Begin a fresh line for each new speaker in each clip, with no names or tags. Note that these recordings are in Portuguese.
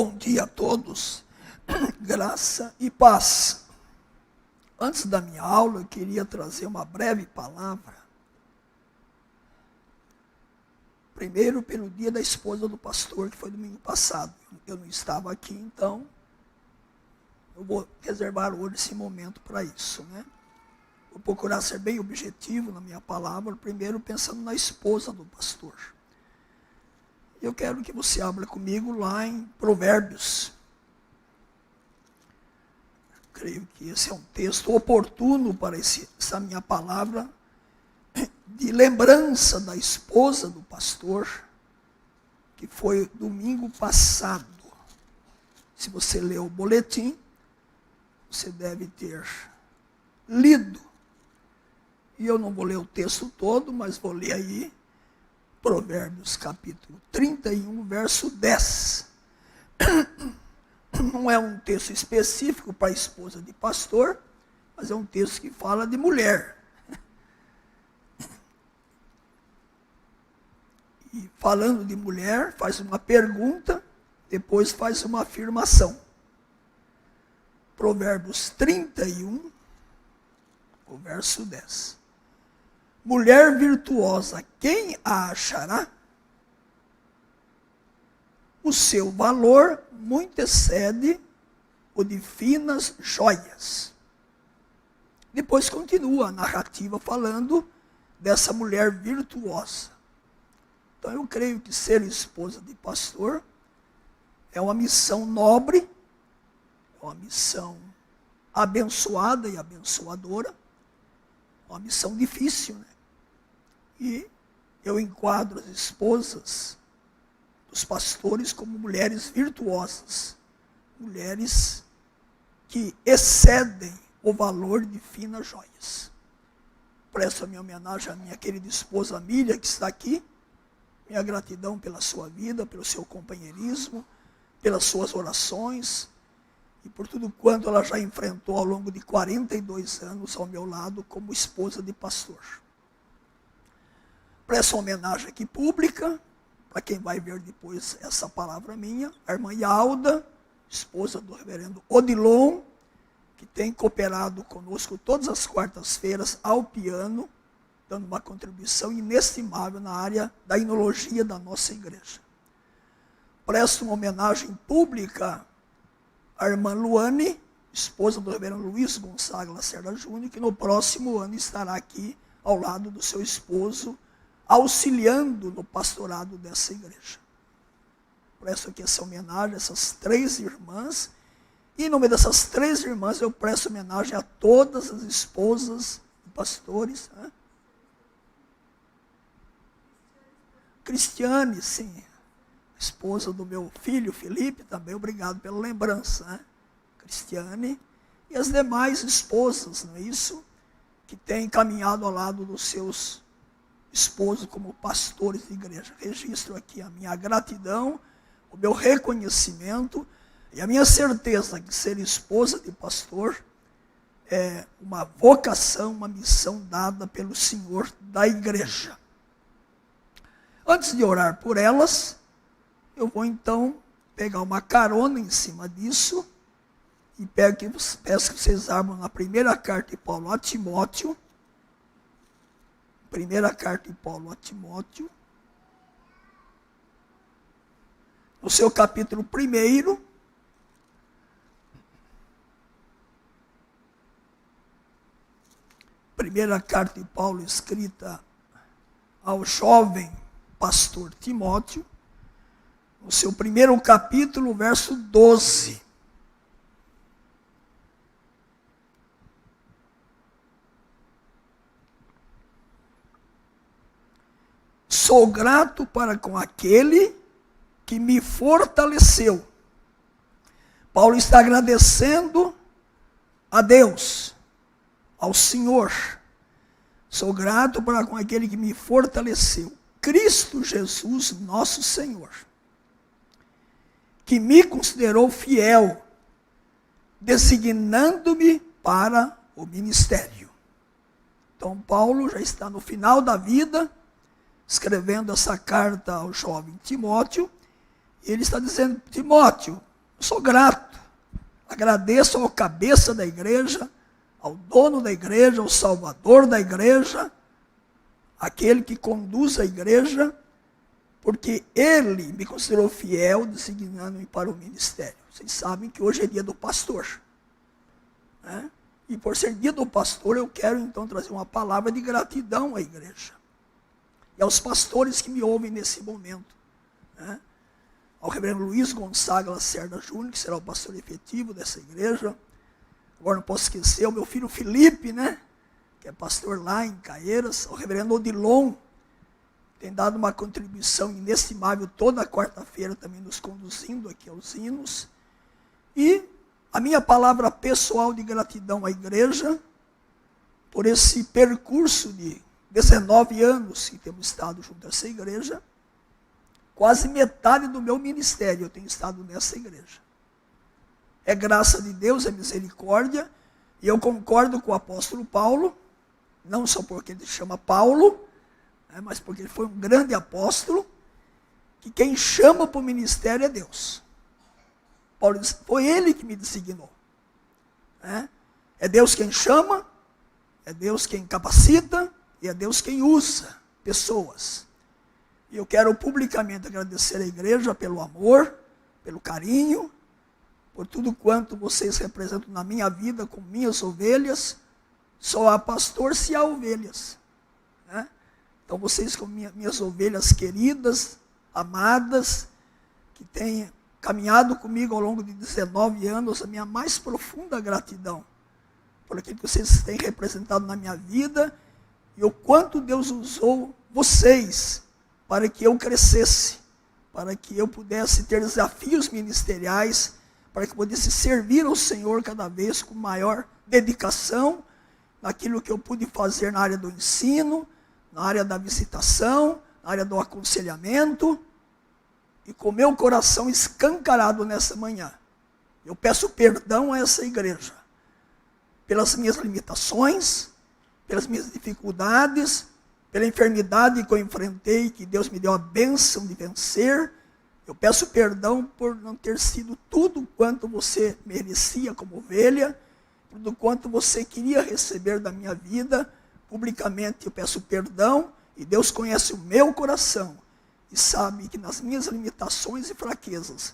Bom dia a todos, graça e paz. Antes da minha aula, eu queria trazer uma breve palavra. Primeiro, pelo dia da esposa do pastor, que foi domingo passado. Eu não estava aqui, então eu vou reservar hoje esse momento para isso, né? Vou procurar ser bem objetivo na minha palavra, primeiro pensando na esposa do pastor. Eu quero que você abra comigo lá em Provérbios. Creio que esse é um texto oportuno para essa minha palavra, de lembrança da esposa do pastor, que foi domingo passado. Se você leu o boletim, você deve ter lido. E eu não vou ler o texto todo, mas vou ler aí, Provérbios capítulo 31, verso 10. Não é um texto específico para a esposa de pastor, mas é um texto que fala de mulher. E falando de mulher, faz uma pergunta, depois faz uma afirmação. Provérbios 31, o verso 10. Mulher virtuosa, quem a achará? O seu valor muito excede o de finas joias. Depois continua a narrativa falando dessa mulher virtuosa. Então eu creio que ser esposa de pastor é uma missão nobre, é uma missão abençoada e abençoadora, uma missão difícil, né? E eu enquadro as esposas dos pastores como mulheres virtuosas, mulheres que excedem o valor de finas joias. Presto a minha homenagem à minha querida esposa Mília, que está aqui, minha gratidão pela sua vida, pelo seu companheirismo, pelas suas orações e por tudo quanto ela já enfrentou ao longo de 42 anos ao meu lado como esposa de pastor. Presto uma homenagem aqui pública, para quem vai ver depois essa palavra minha, a irmã Yalda, esposa do reverendo Odilon, que tem cooperado conosco todas as quartas-feiras ao piano, dando uma contribuição inestimável na área da enologia da nossa igreja. Presto uma homenagem pública à irmã Luane, esposa do reverendo Luiz Gonçalves Lacerda Júnior, que no próximo ano estará aqui ao lado do seu esposo, auxiliando no pastorado dessa igreja. Presto aqui essa homenagem a essas três irmãs, e em nome dessas três irmãs eu presto homenagem a todas as esposas de pastores. Né? Cristiane, sim, esposa do meu filho Felipe, também obrigado pela lembrança. Né? Cristiane, e as demais esposas, não é isso? Que têm caminhado ao lado dos seus esposos como pastores de igreja. Registro aqui a minha gratidão, o meu reconhecimento e a minha certeza que ser esposa de pastor é uma vocação, uma missão dada pelo Senhor da igreja. Antes de orar por elas, eu vou então pegar uma carona em cima disso e peço que vocês abram na primeira carta de Paulo a Timóteo. Primeira carta de Paulo a Timóteo, no seu capítulo 1, primeira carta de Paulo escrita ao jovem pastor Timóteo, no seu primeiro capítulo, verso 12. Sou grato para com aquele que me fortaleceu. Paulo está agradecendo a Deus, ao Senhor. Sou grato para com aquele que me fortaleceu. Cristo Jesus, nosso Senhor, que me considerou fiel, designando-me para o ministério. Então, Paulo já está no final da vida, escrevendo essa carta ao jovem Timóteo, e ele está dizendo: Timóteo, Eu sou grato. Agradeço ao cabeça da igreja, ao dono da igreja, ao salvador da igreja, aquele que conduz a igreja, porque ele me considerou fiel, designando-me para o ministério. Vocês sabem que hoje é dia do pastor, né? E por ser dia do pastor, eu quero então trazer uma palavra de gratidão à igreja. E aos pastores que me ouvem nesse momento, né? Ao reverendo Luiz Gonçaga Lacerda Júnior, que será o pastor efetivo dessa igreja. Agora não posso esquecer o meu filho Felipe, né? Que é pastor lá em Caieiras. Ao reverendo Odilon, que tem dado uma contribuição inestimável toda quarta-feira, também nos conduzindo aqui aos hinos. E a minha palavra pessoal de gratidão à igreja, por esse percurso de 19 anos que temos estado junto a essa igreja. Quase metade do meu ministério eu tenho estado nessa igreja. É graça de Deus, é misericórdia, e eu concordo com o apóstolo Paulo, não só porque ele se chama Paulo, né, mas porque ele foi um grande apóstolo, que quem chama para o ministério é Deus. Paulo disse, foi ele que me designou. Né? É Deus quem chama, é Deus quem capacita, e é Deus quem usa pessoas. E eu quero publicamente agradecer à igreja pelo amor, pelo carinho, por tudo quanto vocês representam na minha vida com minhas ovelhas. Só há pastor se há ovelhas, né? Então vocês como minhas ovelhas queridas, amadas, que têm caminhado comigo ao longo de 19 anos, a minha mais profunda gratidão por aquilo que vocês têm representado na minha vida e o quanto Deus usou vocês para que eu crescesse, para que eu pudesse ter desafios ministeriais, para que eu pudesse servir ao Senhor cada vez com maior dedicação, naquilo que eu pude fazer na área do ensino, na área da visitação, na área do aconselhamento, e com meu coração escancarado nessa manhã. Eu peço perdão a essa igreja, pelas minhas limitações, pelas minhas dificuldades, pela enfermidade que eu enfrentei, que Deus me deu a bênção de vencer. Eu peço perdão por não ter sido tudo quanto você merecia como ovelha, tudo quanto você queria receber da minha vida. Publicamente eu peço perdão, e Deus conhece o meu coração, e sabe que nas minhas limitações e fraquezas,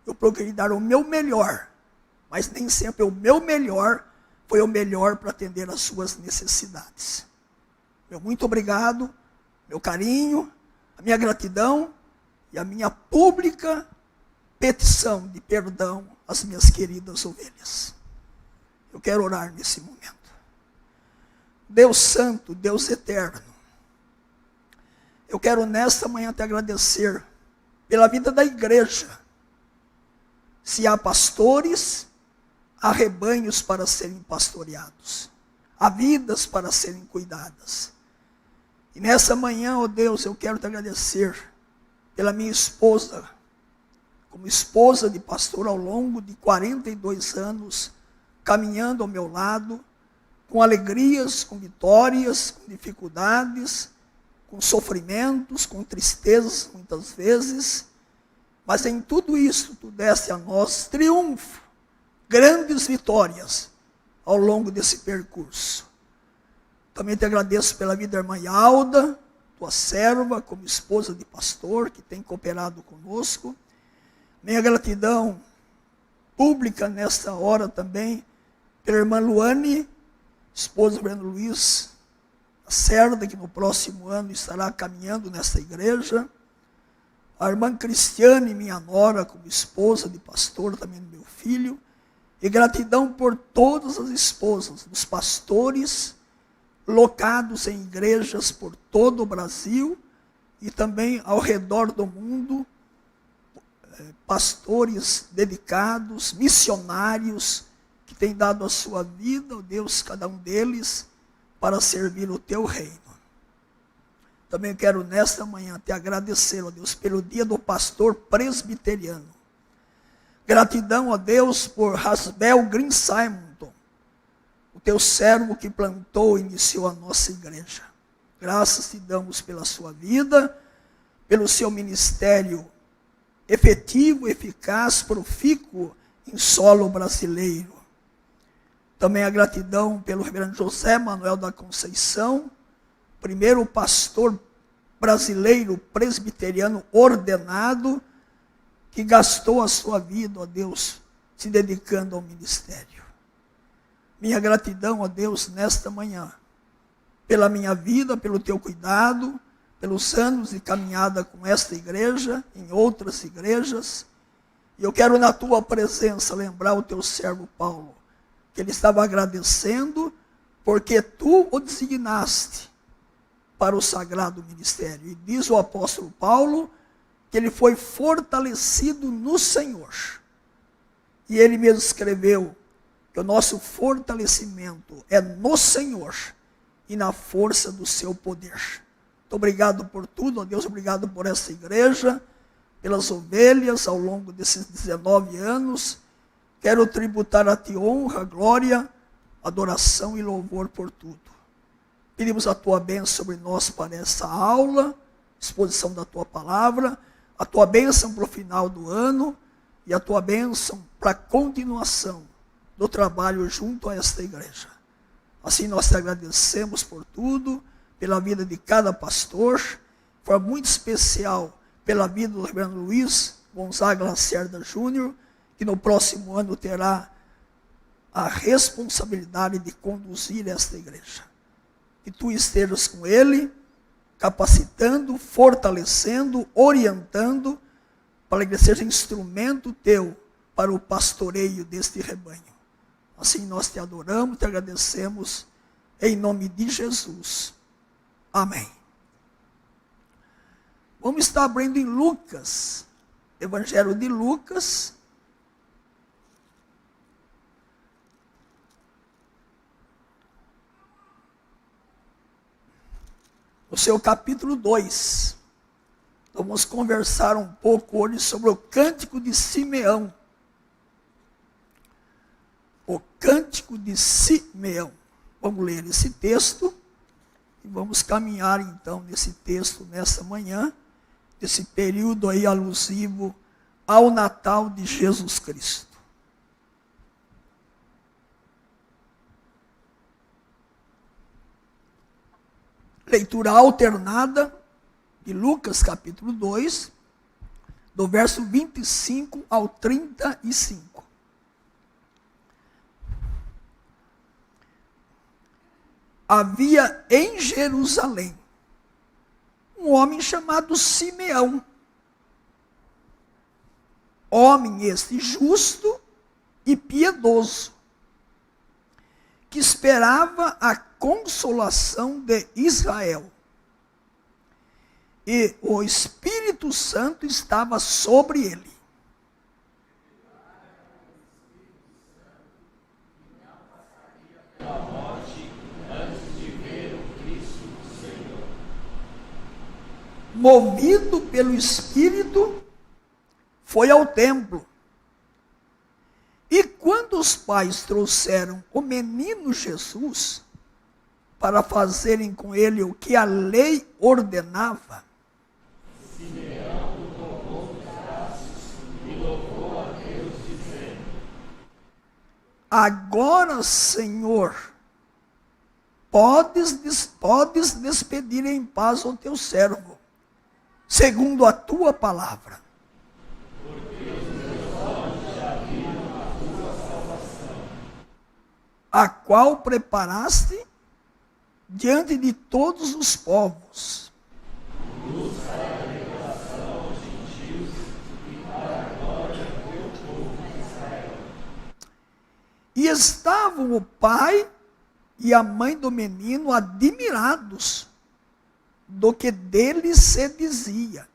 eu procurei dar o meu melhor, mas nem sempre o meu melhor foi o melhor para atender às suas necessidades. Meu muito obrigado, meu carinho, a minha gratidão e a minha pública petição de perdão às minhas queridas ovelhas. Eu quero orar nesse momento. Deus Santo, Deus Eterno, eu quero nesta manhã te agradecer pela vida da igreja. Se há pastores, há rebanhos para serem pastoreados, há vidas para serem cuidadas. E nessa manhã, ó Deus, eu quero te agradecer pela minha esposa, como esposa de pastor ao longo de 42 anos, caminhando ao meu lado, com alegrias, com vitórias, com dificuldades, com sofrimentos, com tristezas muitas vezes, mas em tudo isso tu deste a nós triunfo, grandes vitórias ao longo desse percurso. Também te agradeço pela vida da irmã Alda, tua serva, como esposa de pastor, que tem cooperado conosco. Minha gratidão pública nesta hora também pela irmã Luane, esposa do reverendo Luiz Lacerda, que no próximo ano estará caminhando nesta igreja. A irmã Cristiane, minha nora, como esposa de pastor, também do meu filho. E gratidão por todas as esposas dos pastores, locados em igrejas por todo o Brasil e também ao redor do mundo, pastores dedicados, missionários, que têm dado a sua vida, ó Deus, cada um deles, para servir o teu reino. Também quero nesta manhã te agradecer, ó Deus, pelo dia do pastor presbiteriano. Gratidão, ó Deus, por Rasbel Green Simonton, o teu servo que plantou e iniciou a nossa igreja. Graças te damos pela sua vida, pelo seu ministério efetivo, eficaz, profícuo em solo brasileiro. Também a gratidão pelo reverendo José Manuel da Conceição, primeiro pastor brasileiro presbiteriano ordenado, que gastou a sua vida, ó Deus, se dedicando ao ministério. Minha gratidão, ó Deus, nesta manhã, pela minha vida, pelo teu cuidado, pelos anos de caminhada com esta igreja, em outras igrejas. E eu quero na tua presença lembrar o teu servo Paulo, que ele estava agradecendo porque tu o designaste para o sagrado ministério. E diz o apóstolo Paulo que ele foi fortalecido no Senhor. E ele mesmo escreveu que o nosso fortalecimento é no Senhor e na força do seu poder. Muito obrigado por tudo, ó Deus, obrigado por essa igreja, pelas ovelhas ao longo desses 19 anos. Quero tributar a ti honra, glória, adoração e louvor por tudo. Pedimos a tua bênção sobre nós para essa aula, exposição da tua palavra, a tua bênção para o final do ano e a tua bênção para a continuação do trabalho junto a esta igreja. Assim nós te agradecemos por tudo, pela vida de cada pastor, foi muito especial pela vida do reverendo Luiz Gonzaga Lacerda Júnior, que no próximo ano terá a responsabilidade de conduzir esta igreja. Que tu estejas com ele, capacitando, fortalecendo, orientando, para que ele seja instrumento teu para o pastoreio deste rebanho. Assim nós te adoramos, te agradecemos, em nome de Jesus. Amém. Vamos estar abrindo em Lucas, Evangelho de Lucas, o seu capítulo 2. Então vamos conversar um pouco hoje sobre o Cântico de Simeão. O Cântico de Simeão. Vamos ler esse texto e vamos caminhar então nesse texto nessa manhã, esse período aí alusivo ao Natal de Jesus Cristo. Leitura alternada de Lucas capítulo 2, do verso 25 ao 35. Havia em Jerusalém um homem chamado Simeão, homem este justo e piedoso, que esperava a consolação de Israel. E o Espírito Santo estava sobre ele. Movido pelo Espírito, foi ao templo. E quando os pais trouxeram o menino Jesus para fazerem com ele o que a lei ordenava, Simeão o tomou nos braços e louvou a Deus, dizendo: Agora, Senhor, podes despedir em paz o teu servo, segundo a tua palavra. Porque os meus olhos já viram a tua salvação, a qual preparaste diante de todos os povos. Luz para a revelação aos gentios e para a glória do teu povo Israel. E estavam o pai e a mãe do menino admirados do que dele se dizia.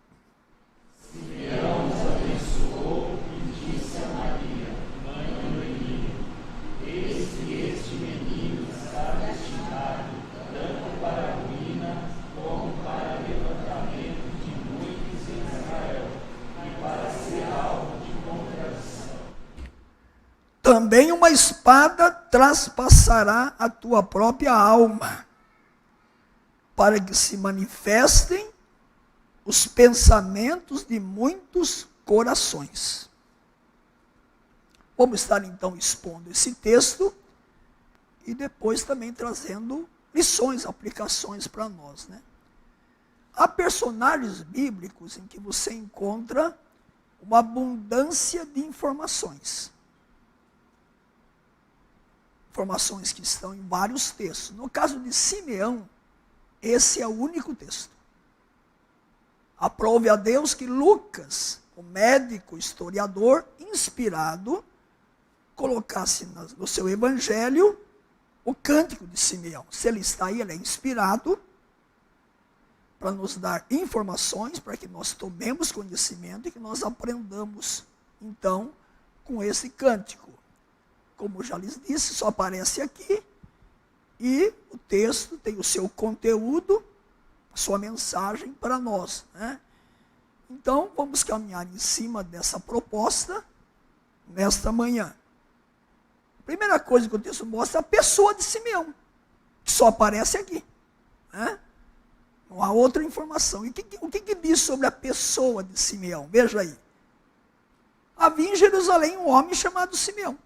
Simeão os abençoou e disse a Maria, mãe do menino: Eis que este menino está destinado tanto para a ruína como para o levantamento de muitos em Israel e para ser alvo de contradição. Também uma espada traspassará a tua própria alma, para que se manifestem os pensamentos de muitos corações. Vamos estar então expondo esse texto e depois também trazendo lições, aplicações para nós, né? Há personagens bíblicos em que você encontra uma abundância de informações. Informações que estão em vários textos. No caso de Simeão, esse é o único texto. Aprove a Deus que Lucas, o médico historiador inspirado, colocasse no seu evangelho o cântico de Simeão. Se ele está aí, ele é inspirado para nos dar informações, para que nós tomemos conhecimento e que nós aprendamos, então, com esse cântico. Como já lhes disse, só aparece aqui, e o texto tem o seu conteúdo, a sua mensagem para nós, né? Então, vamos caminhar em cima dessa proposta nesta manhã. A primeira coisa que o texto mostra é a pessoa de Simeão, que só aparece aqui, né? Não há outra informação. E o que diz sobre a pessoa de Simeão? Veja aí. Havia em Jerusalém um homem chamado Simeão.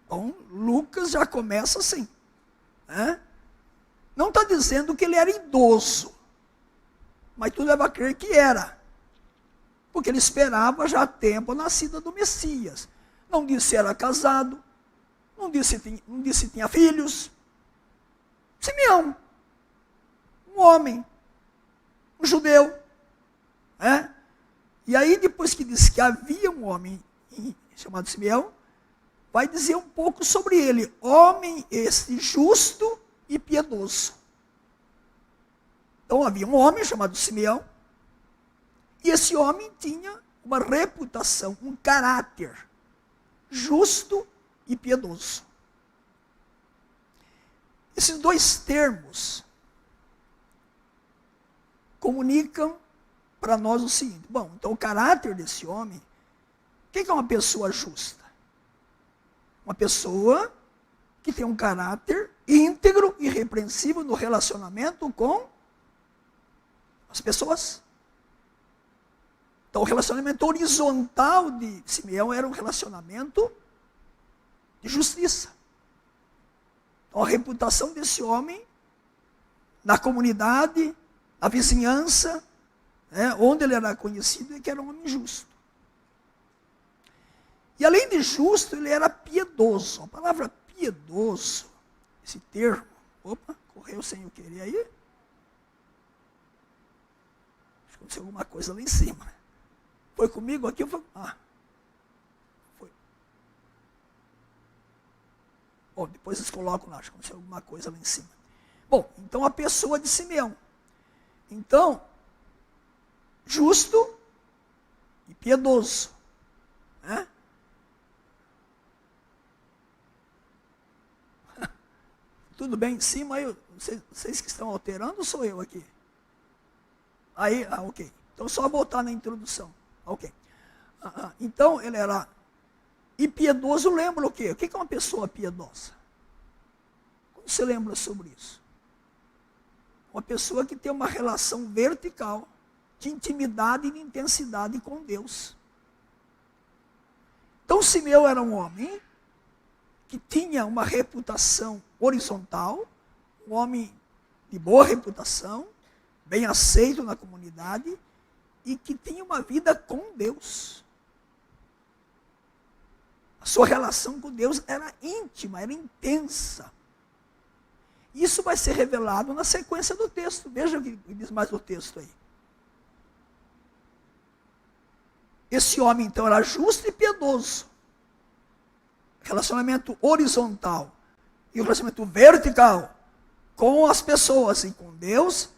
Então, Lucas já começa assim, né? Não está dizendo que ele era idoso, mas tudo leva a crer que era, porque ele esperava já tempo a nascida do Messias. Não disse se era casado, não disse se tinha filhos. Simeão, um homem, um judeu, né? E aí depois que diz que havia um homem chamado Simeão, vai dizer um pouco sobre ele. Homem este justo e piedoso. Então havia um homem chamado Simeão, e esse homem tinha uma reputação, um caráter justo e piedoso. Esses dois termos comunicam para nós o seguinte. Bom, então o caráter desse homem, o que é uma pessoa justa? Uma pessoa que tem um caráter íntegro e irrepreensível no relacionamento com as pessoas. Então, o relacionamento horizontal de Simeão era um relacionamento de justiça. Então, a reputação desse homem na comunidade, na vizinhança, né, onde ele era conhecido, é que era um homem justo. E além de justo, ele era piedoso. A palavra piedoso, esse termo, opa, correu sem eu querer aí. Acho que aconteceu alguma coisa lá em cima. Foi comigo aqui? Foi. Bom, depois vocês colocam lá, acho que aconteceu alguma coisa lá em cima. Bom, então a pessoa de Simeão. Então, justo e piedoso, né? Tudo bem em cima aí? Vocês que estão alterando ou sou eu aqui? Aí, ok. Então, só voltar na introdução. Ok. Então, ele era... E piedoso lembra o quê? O que é uma pessoa piedosa? Como você lembra sobre isso? Uma pessoa que tem uma relação vertical, de intimidade e de intensidade com Deus. Então, Simeão era um homem que tinha uma reputação horizontal, um homem de boa reputação, bem aceito na comunidade, e que tinha uma vida com Deus. A sua relação com Deus era íntima, era intensa. Isso vai ser revelado na sequência do texto. Veja o que diz mais o texto aí. Esse homem, então, era justo e piedoso. Relacionamento horizontal e o relacionamento vertical com as pessoas e com Deus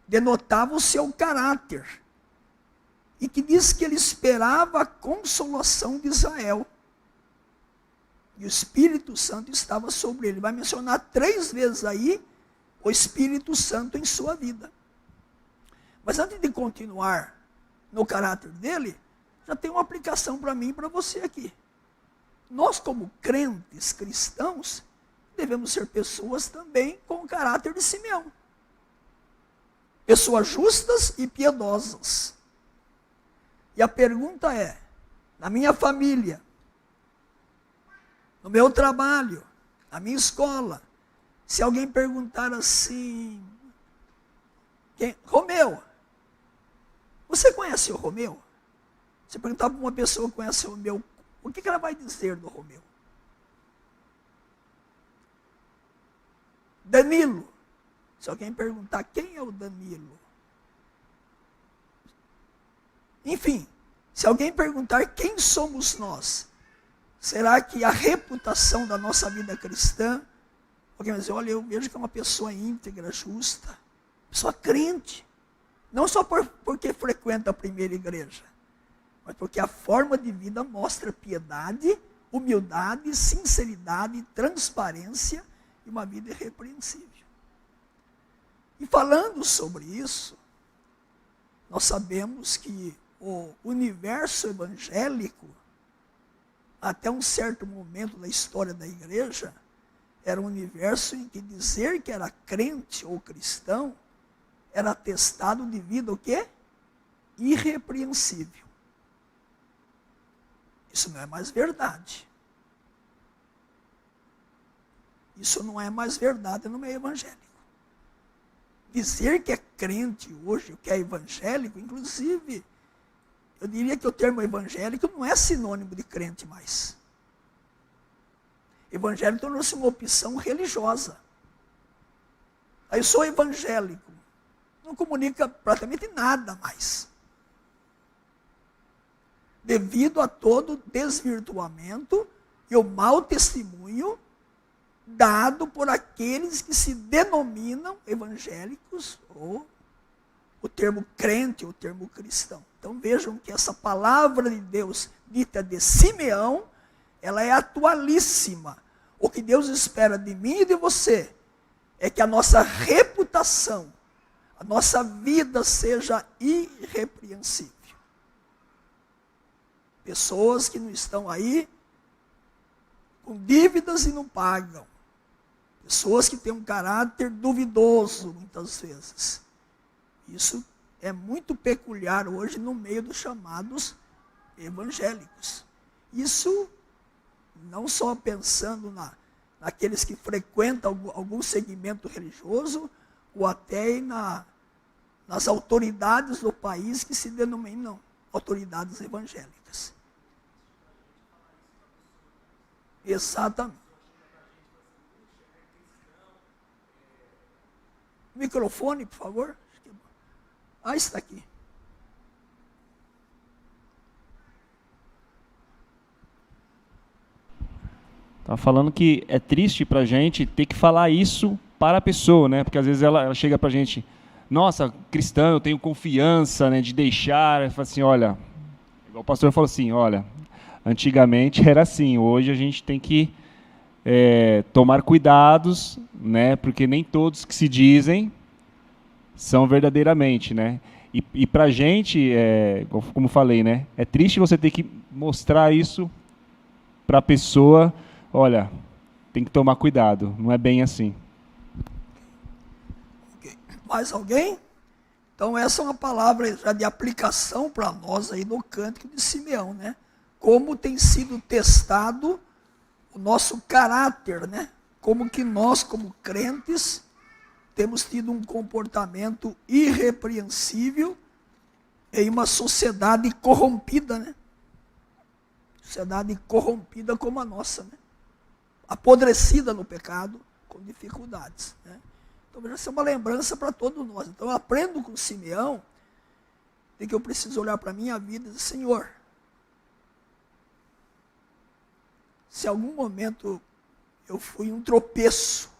denotava o seu caráter. E que diz que ele esperava a consolação de Israel. E o Espírito Santo estava sobre ele. Vai mencionar 3 vezes aí o Espírito Santo em sua vida. Mas antes de continuar no caráter dele, já tem uma aplicação para mim e para você aqui. Nós, como crentes cristãos, devemos ser pessoas também com o caráter de Simeão. Pessoas justas e piedosas. E a pergunta é, na minha família, no meu trabalho, na minha escola, se alguém perguntar assim, Romeu, você conhece o Romeu? Se perguntar para uma pessoa que conhece o Romeu, o que ela vai dizer do Romeu? Danilo. Se alguém perguntar quem é o Danilo. Enfim, se alguém perguntar quem somos nós, será que a reputação da nossa vida cristã, alguém vai dizer, olha, eu vejo que é uma pessoa íntegra, justa, pessoa crente, não só porque frequenta a primeira igreja, mas porque a forma de vida mostra piedade, humildade, sinceridade, transparência e uma vida irrepreensível. E falando sobre isso, nós sabemos que o universo evangélico, até um certo momento da história da igreja, era um universo em que dizer que era crente ou cristão era atestado de vida o quê? Irrepreensível. Isso não é mais verdade. Isso não é mais verdade no meio evangélico. Dizer que é crente hoje, que é evangélico, inclusive, eu diria que o termo evangélico não é sinônimo de crente mais. Evangélico tornou-se uma opção religiosa. Aí eu sou evangélico. Não comunica praticamente nada mais. Devido a todo desvirtuamento e o mau testemunho dado por aqueles que se denominam evangélicos, ou o termo crente, ou o termo cristão. Então vejam que essa palavra de Deus, dita de Simeão, ela é atualíssima. O que Deus espera de mim e de você é que a nossa reputação, a nossa vida seja irrepreensível. Pessoas que não estão aí com dívidas e não pagam. Pessoas que têm um caráter duvidoso, muitas vezes. Isso é muito peculiar hoje no meio dos chamados evangélicos. Isso não só pensando naqueles que frequentam algum segmento religioso, ou até nas autoridades do país que se denominam autoridades evangélicas. Exatamente. Microfone, por favor. Ah, está aqui.
Tá falando que é triste pra gente ter que falar isso para a pessoa, né? Porque às vezes ela chega pra gente, nossa, cristão, eu tenho confiança, né, de deixar. Ela fala assim, olha, igual o pastor falou assim, olha, antigamente era assim, hoje a gente tem que tomar cuidados, né? Porque nem todos que se dizem são verdadeiramente, né? E pra gente, como falei, né? É triste você ter que mostrar isso pra pessoa. Olha, tem que tomar cuidado, não é bem assim.
Okay. Mais alguém? Então essa é uma palavra já de aplicação para nós aí no cântico de Simeão, né? Como tem sido testado o nosso caráter, né? Como que nós, como crentes, temos tido um comportamento irrepreensível em uma sociedade corrompida, né? Sociedade corrompida como a nossa, né? Apodrecida no pecado, com dificuldades, né? Então, veja, isso é uma lembrança para todos nós. Então, eu aprendo com Simeão de que eu preciso olhar para a minha vida e dizer, Senhor, se em algum momento eu fui um tropeço,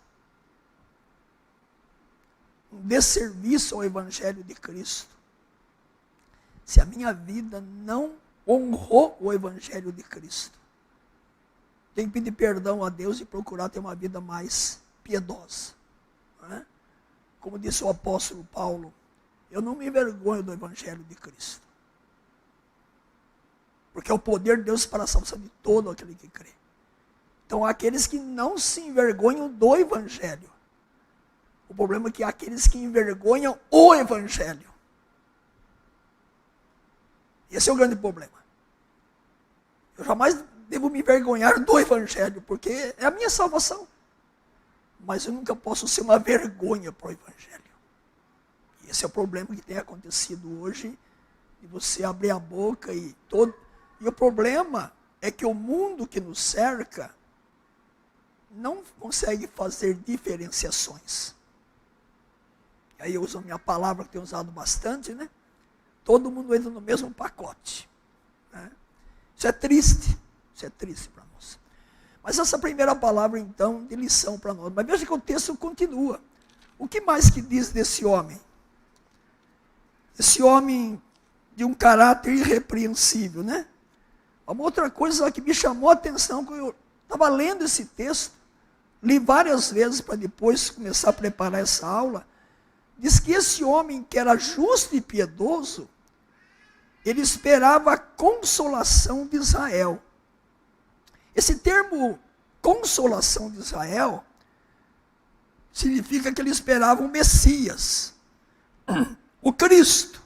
um desserviço ao Evangelho de Cristo, se a minha vida não honrou o Evangelho de Cristo, tenho que pedir perdão a Deus e procurar ter uma vida mais piedosa. Não é? Como disse o apóstolo Paulo, eu não me envergonho do Evangelho de Cristo. Porque é o poder de Deus para a salvação de todo aquele que crê. Então, há aqueles que não se envergonham do Evangelho. O problema é que há aqueles que envergonham o Evangelho. Esse é o grande problema. Eu jamais devo me envergonhar do Evangelho, porque é a minha salvação. Mas eu nunca posso ser uma vergonha para o Evangelho. E esse é o problema que tem acontecido hoje, de você abrir a boca e todo... E o problema é que o mundo que nos cerca não consegue fazer diferenciações. Aí eu uso a minha palavra que tenho usado bastante, né? Todo mundo entra no mesmo pacote. Né? Isso é triste para nós. Mas essa primeira palavra, então, de lição para nós. Mas veja que o texto continua. O que mais que diz desse homem? Esse homem de um caráter irrepreensível, né? Uma outra coisa que me chamou a atenção, quando eu estava lendo esse texto, li várias vezes para depois começar a preparar essa aula, diz que esse homem que era justo e piedoso, ele esperava a consolação de Israel. Esse termo consolação de Israel significa que ele esperava o Messias, o Cristo.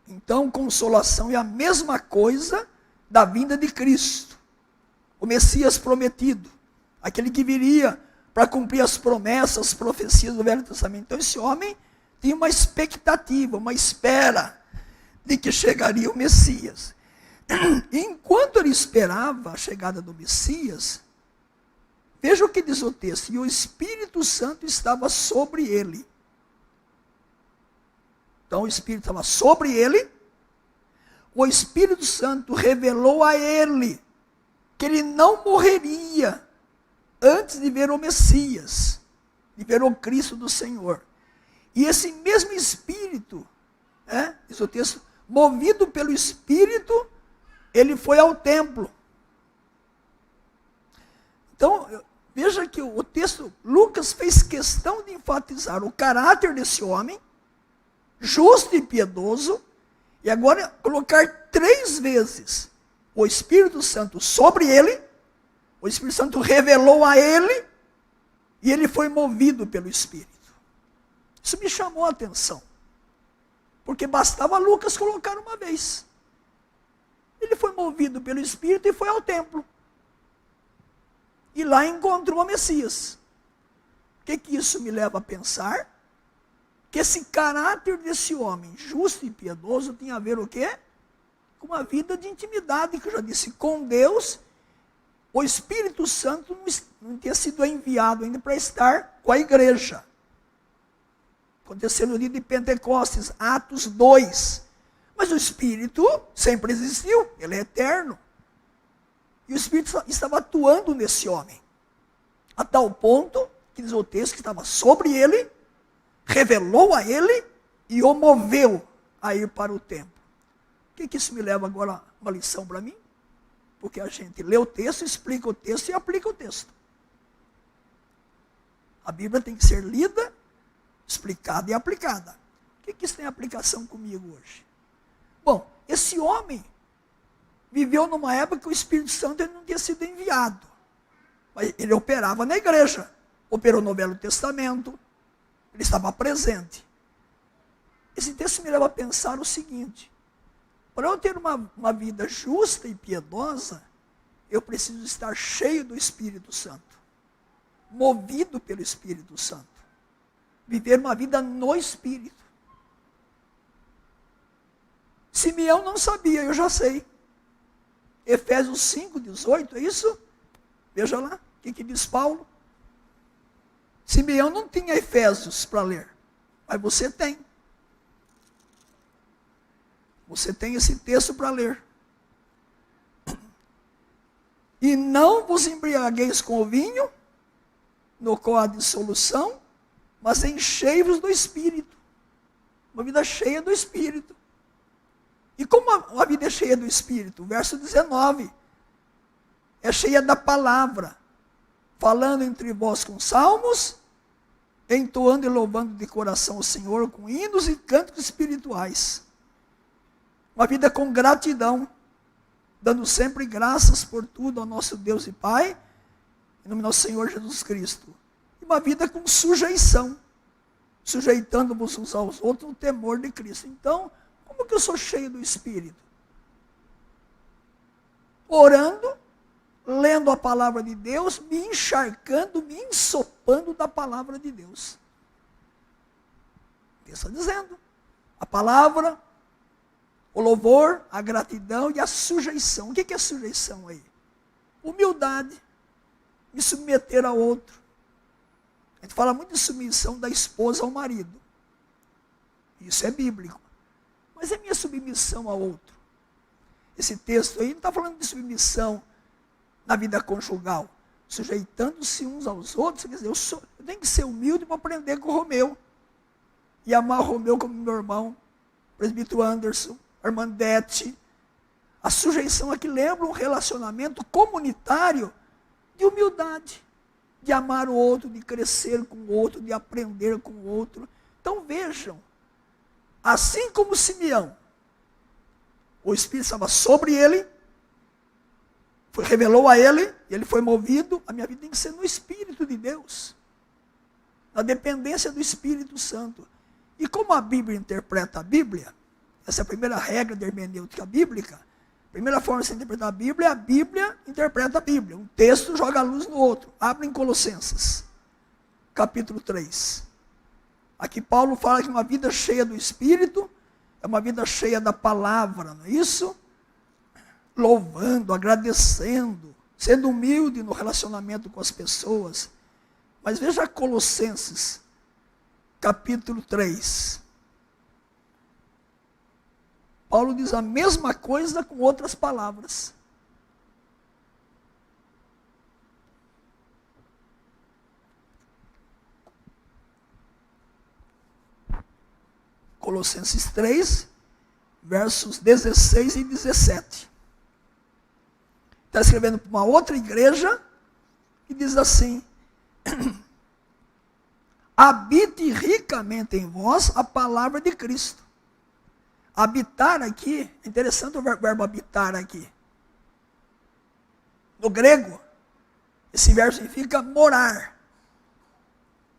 Então, consolação é a mesma coisa da vinda de Cristo, o Messias prometido, aquele que viria para cumprir as promessas, as profecias do Velho Testamento. Então, esse homem tinha uma expectativa, uma espera de que chegaria o Messias. E enquanto ele esperava a chegada do Messias, veja o que diz o texto: e o Espírito Santo estava sobre ele. Então o Espírito estava sobre ele, o Espírito Santo revelou a ele que ele não morreria antes de ver o Messias, de ver o Cristo do Senhor. E esse mesmo Espírito, diz o texto, movido pelo Espírito, ele foi ao templo. Então, veja que o texto, Lucas fez questão de enfatizar o caráter desse homem, justo e piedoso, e agora colocar 3 vezes o Espírito Santo sobre ele, o Espírito Santo revelou a ele, e ele foi movido pelo Espírito. Isso me chamou a atenção, porque bastava Lucas colocar uma vez. Ele foi movido pelo Espírito e foi ao templo. E lá encontrou o Messias. O que isso me leva a pensar? Que esse caráter desse homem, justo e piedoso, tinha a ver o quê? Com uma vida de intimidade, que eu já disse, com Deus. O Espírito Santo não tinha sido enviado ainda para estar com a igreja. Aconteceu no dia de Pentecostes, Atos 2. Mas o Espírito sempre existiu, ele é eterno. E o Espírito estava atuando nesse homem. A tal ponto, que diz o texto, que estava sobre ele, revelou a ele e o moveu a ir para o templo. O que isso me leva agora a uma lição para mim? Porque a gente lê o texto, explica o texto e aplica o texto. A Bíblia tem que ser lida, explicada e aplicada. O que isso tem aplicação comigo hoje? Bom, esse homem viveu numa época que o Espírito Santo ele não tinha sido enviado. Mas ele operava na igreja, operou no Velho Testamento, ele estava presente. Esse texto me leva a pensar o seguinte: para eu ter uma vida justa e piedosa, eu preciso estar cheio do Espírito Santo, movido pelo Espírito Santo, viver uma vida no Espírito. Simeão não sabia, eu já sei. Efésios 5:18, é isso? Veja lá, o que diz Paulo? Simeão não tinha Efésios para ler, mas você tem. Você tem esse texto para ler. E não vos embriagueis com o vinho, no qual há dissolução, mas enchei-vos do Espírito. Uma vida cheia do Espírito. E como a vida é cheia do Espírito? Verso 19. É cheia da palavra, falando entre vós com salmos, entoando e louvando de coração o Senhor com hinos e cânticos espirituais. Uma vida com gratidão, dando sempre graças por tudo ao nosso Deus e Pai, em nome do nosso Senhor Jesus Cristo. E uma vida com sujeição, sujeitando-vos uns aos outros no temor de Cristo. Então, como que eu sou cheio do Espírito? orando, lendo a palavra de Deus, me encharcando, me ensopando da palavra de Deus. Deus está dizendo. A palavra, o louvor, a gratidão e a sujeição. O que é sujeição aí? Humildade. Me submeter a outro. A gente fala muito de submissão da esposa ao marido. Isso é bíblico. Mas é minha submissão a outro. Esse texto aí não está falando de submissão na vida conjugal. Sujeitando-se uns aos outros. Quer dizer, eu tenho que ser humilde para aprender com o Romeu. E amar o Romeu como meu irmão. O presbítero Anderson, a irmã Dete. A sujeição aqui lembra um relacionamento comunitário de humildade. De amar o outro, de crescer com o outro, de aprender com o outro. Então vejam, assim como Simeão, o Espírito estava sobre ele, revelou a ele, e ele foi movido, a minha vida tem que ser no Espírito de Deus, na dependência do Espírito Santo. E como a Bíblia interpreta a Bíblia, essa é a primeira regra da hermenêutica bíblica, a primeira forma de se interpretar a Bíblia interpreta a Bíblia. Um texto joga a luz no outro. Abre em Colossenses, capítulo 3. Aqui Paulo fala que uma vida cheia do Espírito é uma vida cheia da palavra, não é isso? Louvando, agradecendo, sendo humilde no relacionamento com as pessoas. Mas veja Colossenses, capítulo 3. Paulo diz a mesma coisa com outras palavras. Colossenses 3, versos 16 e 17. Está escrevendo para uma outra igreja e diz assim: habite ricamente em vós a palavra de Cristo. Habitar aqui, é interessante o verbo habitar aqui. No grego, esse verbo significa morar.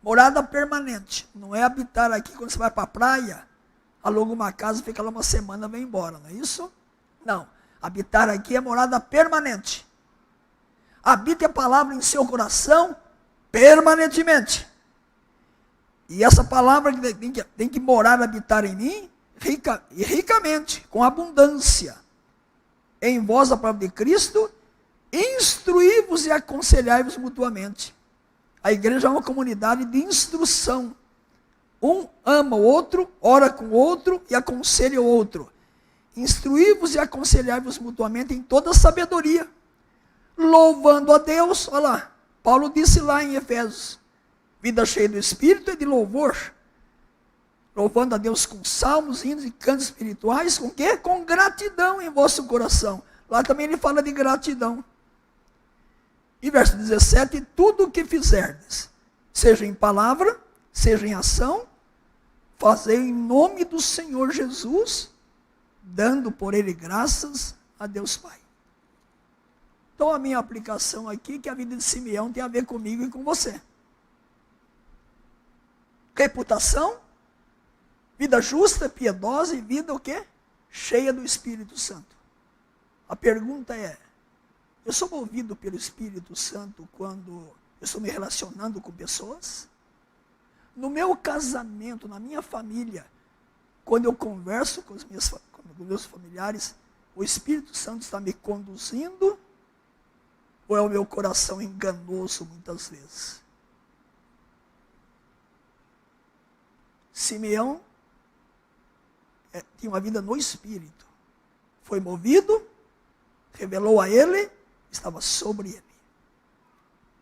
Morada permanente. Não é habitar aqui quando você vai para a praia, aluga uma casa, fica lá uma semana e vem embora, não é isso? Não. Habitar aqui é morada permanente. Habite a palavra em seu coração permanentemente. E essa palavra tem que morar, habitar em mim, ricamente, com abundância. Em vós a palavra de Cristo, instruí-vos e aconselhai-vos mutuamente. A igreja é uma comunidade de instrução. Um ama o outro, ora com o outro e aconselha o outro. Instruí-vos e aconselhai-vos mutuamente em toda sabedoria, louvando a Deus. Olha lá, Paulo disse lá em Efésios, vida cheia do Espírito e de louvor, louvando a Deus com salmos, hinos e cantos espirituais, com quê? Com gratidão em vosso coração. Lá também ele fala de gratidão. E verso 17, tudo o que fizerdes, seja em palavra, seja em ação, fazei em nome do Senhor Jesus, dando por ele graças a Deus Pai. Então a minha aplicação aqui, que a vida de Simeão tem a ver comigo e com você. Reputação, vida justa, piedosa e vida o quê? Cheia do Espírito Santo. A pergunta é, eu sou movido pelo Espírito Santo quando eu estou me relacionando com pessoas? No meu casamento, na minha família, quando eu converso com os meus familiares, o Espírito Santo está me conduzindo ou é o meu coração enganoso muitas vezes? Simeão tinha uma vida no Espírito. Foi movido, revelou a ele, estava sobre ele.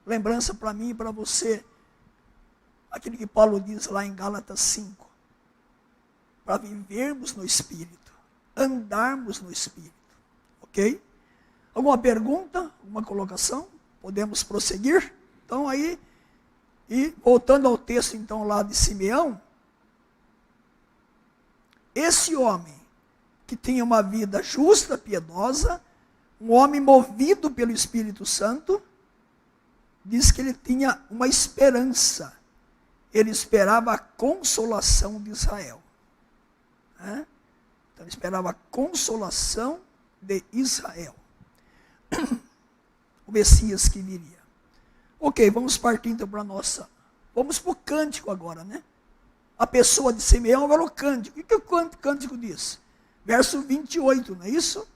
Lembrança para mim e para você, aquilo que Paulo diz lá em Gálatas 5. Para vivermos no Espírito, andarmos no Espírito. Ok? Alguma pergunta? Alguma colocação? Podemos prosseguir? Então aí, e voltando ao texto então lá de Simeão, esse homem que tinha uma vida justa, piedosa, um homem movido pelo Espírito Santo, diz que ele tinha uma esperança. Ele esperava a consolação de Israel. Então ele esperava a consolação de Israel. Messias que viria. Ok, vamos partir então para a nossa... Vamos para o cântico agora, né? A pessoa de Simeão, agora o cântico. O que o cântico diz? Verso 28, não é isso?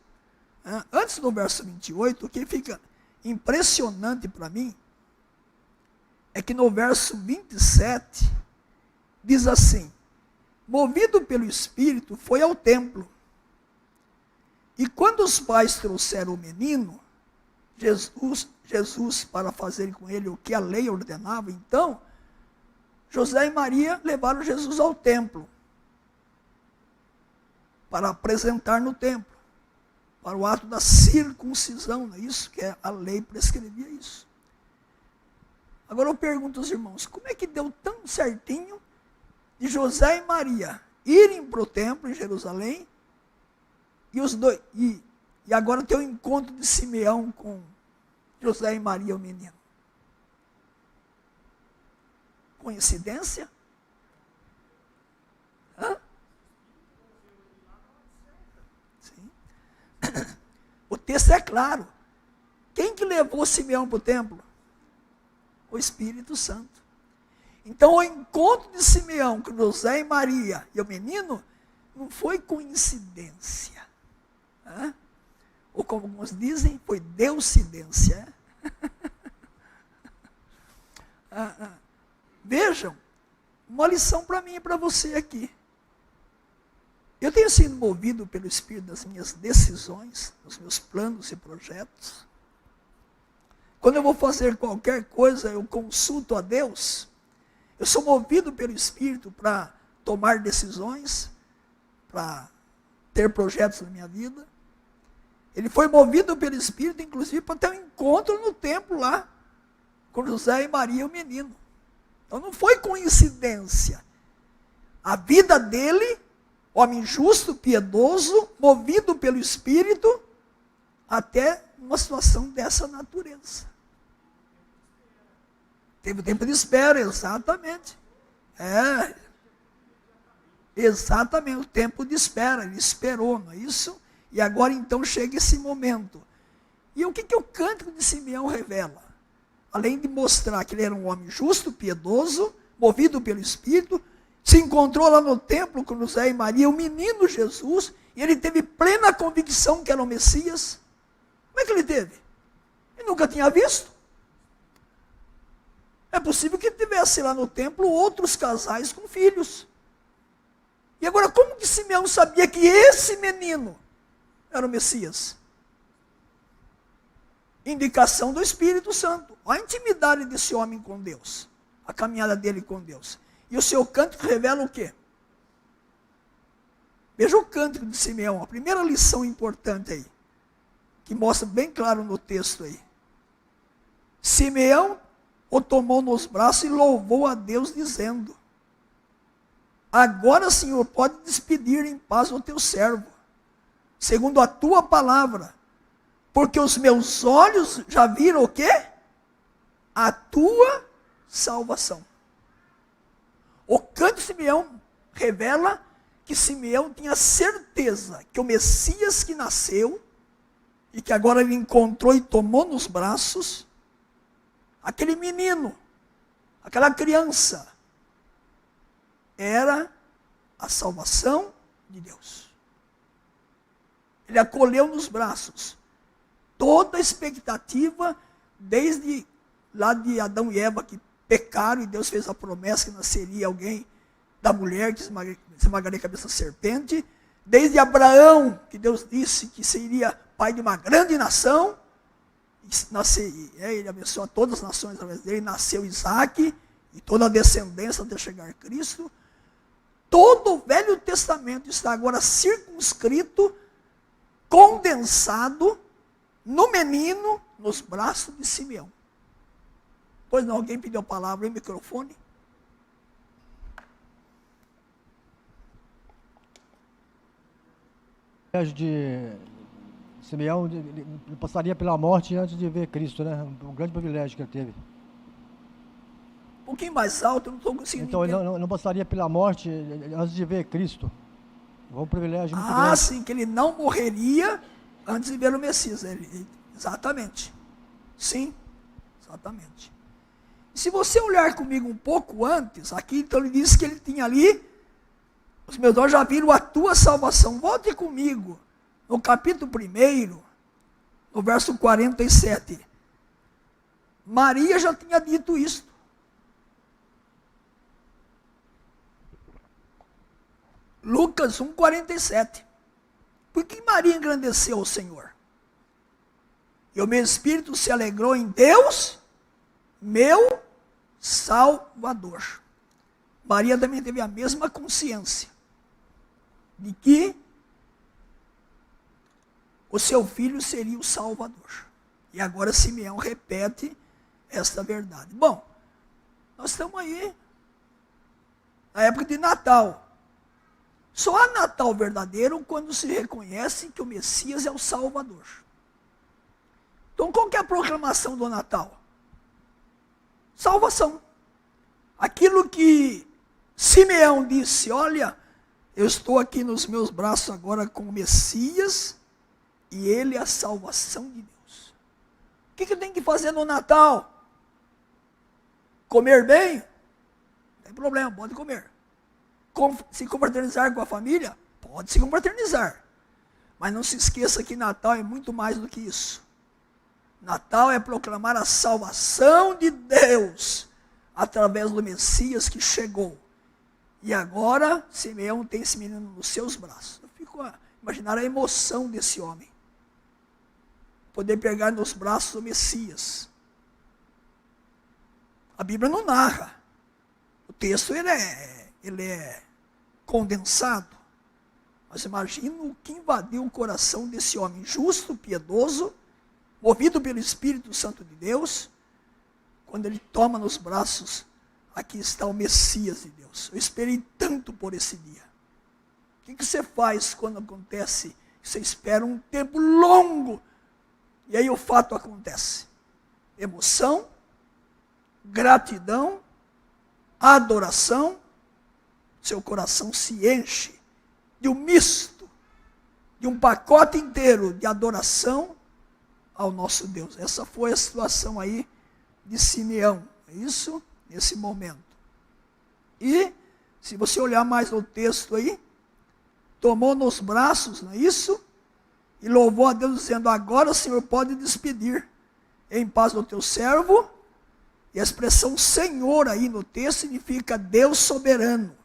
Antes do verso 28, o que fica impressionante para mim é que no verso 27 diz assim: movido pelo Espírito, foi ao templo. E quando os pais trouxeram o menino, Jesus, para fazer com ele o que a lei ordenava, então, José e Maria levaram Jesus ao templo, para apresentar no templo, para o ato da circuncisão, não é isso? Que a lei prescrevia isso. Agora eu pergunto aos irmãos, como é que deu tão certinho de José e Maria irem para o templo em Jerusalém, e agora tem o encontro de Simeão com José e Maria, o menino? Coincidência? Sim. O texto é claro. Quem que levou Simeão para o templo? O Espírito Santo. Então o encontro de Simeão com José e Maria e o menino não foi coincidência. Ou como alguns dizem, foi deucidência. Vejam, uma lição para mim e para você aqui. Eu tenho sido movido pelo Espírito das minhas decisões, dos meus planos e projetos. Quando eu vou fazer qualquer coisa, eu consulto a Deus. Eu sou movido pelo Espírito para tomar decisões, para ter projetos na minha vida. Ele foi movido pelo Espírito, inclusive, para ter um encontro no templo lá, com José e Maria, o menino. Então não foi coincidência. A vida dele, homem justo, piedoso, movido pelo Espírito, até uma situação dessa natureza. Teve tempo de espera, exatamente. Exatamente, o tempo de espera. Ele esperou, não é isso? E agora então chega esse momento. E o que o cântico de Simeão revela? Além de mostrar que ele era um homem justo, piedoso, movido pelo Espírito, se encontrou lá no templo com José e Maria, o menino Jesus, e ele teve plena convicção que era o Messias. Como é que ele teve? Ele nunca tinha visto. É possível que tivesse lá no templo outros casais com filhos. E agora, como que Simeão sabia que esse menino era o Messias? Indicação do Espírito Santo. A intimidade desse homem com Deus. A caminhada dele com Deus. E o seu cântico revela o quê? Veja o cântico de Simeão. A primeira lição importante aí. Que mostra bem claro no texto aí. Simeão o tomou nos braços e louvou a Deus dizendo: agora, Senhor, pode despedir em paz o teu servo, segundo a tua palavra, porque os meus olhos já viram o quê? A tua salvação. O cântico de Simeão revela que Simeão tinha certeza que o Messias que nasceu, e que agora ele encontrou e tomou nos braços, aquele menino, aquela criança, era a salvação de Deus. Ele acolheu nos braços toda a expectativa, desde lá de Adão e Eva, que pecaram, e Deus fez a promessa que nasceria alguém da mulher, que esmagaria a cabeça da serpente, desde Abraão, que Deus disse que seria pai de uma grande nação, ele abençoou todas as nações através dele, nasceu Isaac, e toda a descendência até chegar a Cristo. Todo o Velho Testamento está agora circunscrito, condensado no menino, nos braços de Simeão. Pois não, alguém pediu a palavra em microfone?
De Simeão, ele passaria pela morte antes de ver Cristo, né? Um grande privilégio que ele teve.
Um pouquinho mais alto, eu não estou conseguindo
Então,
entender.
ele não passaria pela morte antes de ver Cristo. Foi um privilégio muito grande.
Sim, que ele não morreria antes de ver o Messias. Exatamente. Sim, exatamente. E se você olhar comigo um pouco antes, aqui então ele diz que ele tinha ali, os meus olhos já viram a tua salvação. Volte comigo no capítulo 1, no verso 47. Maria já tinha dito isso. Lucas 1,47. Por que Maria engrandeceu o Senhor? E o meu espírito se alegrou em Deus, meu Salvador. Maria também teve a mesma consciência de que o seu filho seria o Salvador. E agora Simeão repete esta verdade. Bom, nós estamos aí na época de Natal. Só há Natal verdadeiro quando se reconhece que o Messias é o Salvador. Então, qual que é a proclamação do Natal? Salvação. Aquilo que Simeão disse, olha, eu estou aqui nos meus braços agora com o Messias, e ele é a salvação de Deus. O que eu tenho que fazer no Natal? Comer bem? Não tem problema, pode comer. Se confraternizar com a família? Pode se confraternizar. Mas não se esqueça que Natal é muito mais do que isso. Natal é proclamar a salvação de Deus através do Messias que chegou. E agora, Simeão tem esse menino nos seus braços. Eu fico a imaginar a emoção desse homem. Poder pegar nos braços o Messias. A Bíblia não narra. O texto ele é condensado. Mas imagina o que invadiu o coração desse homem justo, piedoso, movido pelo Espírito Santo de Deus, quando ele toma nos braços, aqui está o Messias de Deus. Eu esperei tanto por esse dia. O que você faz quando acontece? Você espera um tempo longo, e aí o fato acontece. Emoção, gratidão, adoração, seu coração se enche de um misto, de um pacote inteiro de adoração ao nosso Deus. Essa foi a situação aí de Simeão, é isso? Nesse momento. E, se você olhar mais no texto aí, tomou nos braços, não é isso? E louvou a Deus dizendo, agora o Senhor pode despedir em paz do teu servo. E a expressão Senhor aí no texto significa Deus soberano.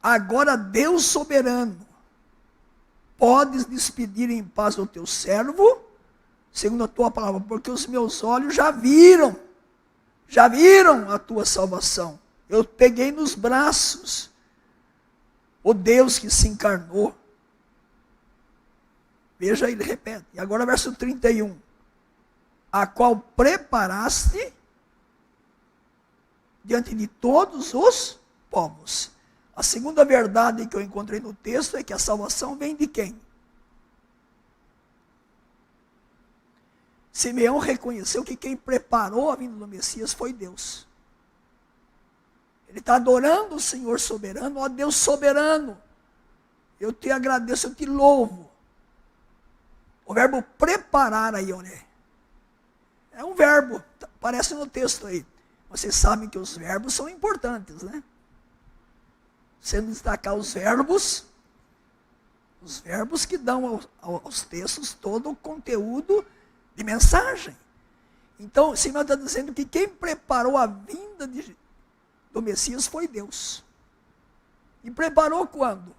Agora Deus soberano, podes despedir em paz o teu servo, segundo a tua palavra, porque os meus olhos já viram a tua salvação. Eu peguei nos braços o Deus que se encarnou. Veja, ele repete. E agora verso 31. A qual preparaste diante de todos os povos. A segunda verdade que eu encontrei no texto é que a salvação vem de quem? Simeão reconheceu que quem preparou a vinda do Messias foi Deus. Ele está adorando o Senhor soberano, ó Deus soberano. Eu te agradeço, eu te louvo. O verbo preparar aí, olha. É um verbo, aparece no texto aí. Vocês sabem que os verbos são importantes, né? Você destacar os verbos que dão aos textos todo o conteúdo de mensagem. Então, o Senhor está dizendo que quem preparou a vinda do Messias foi Deus. E preparou quando?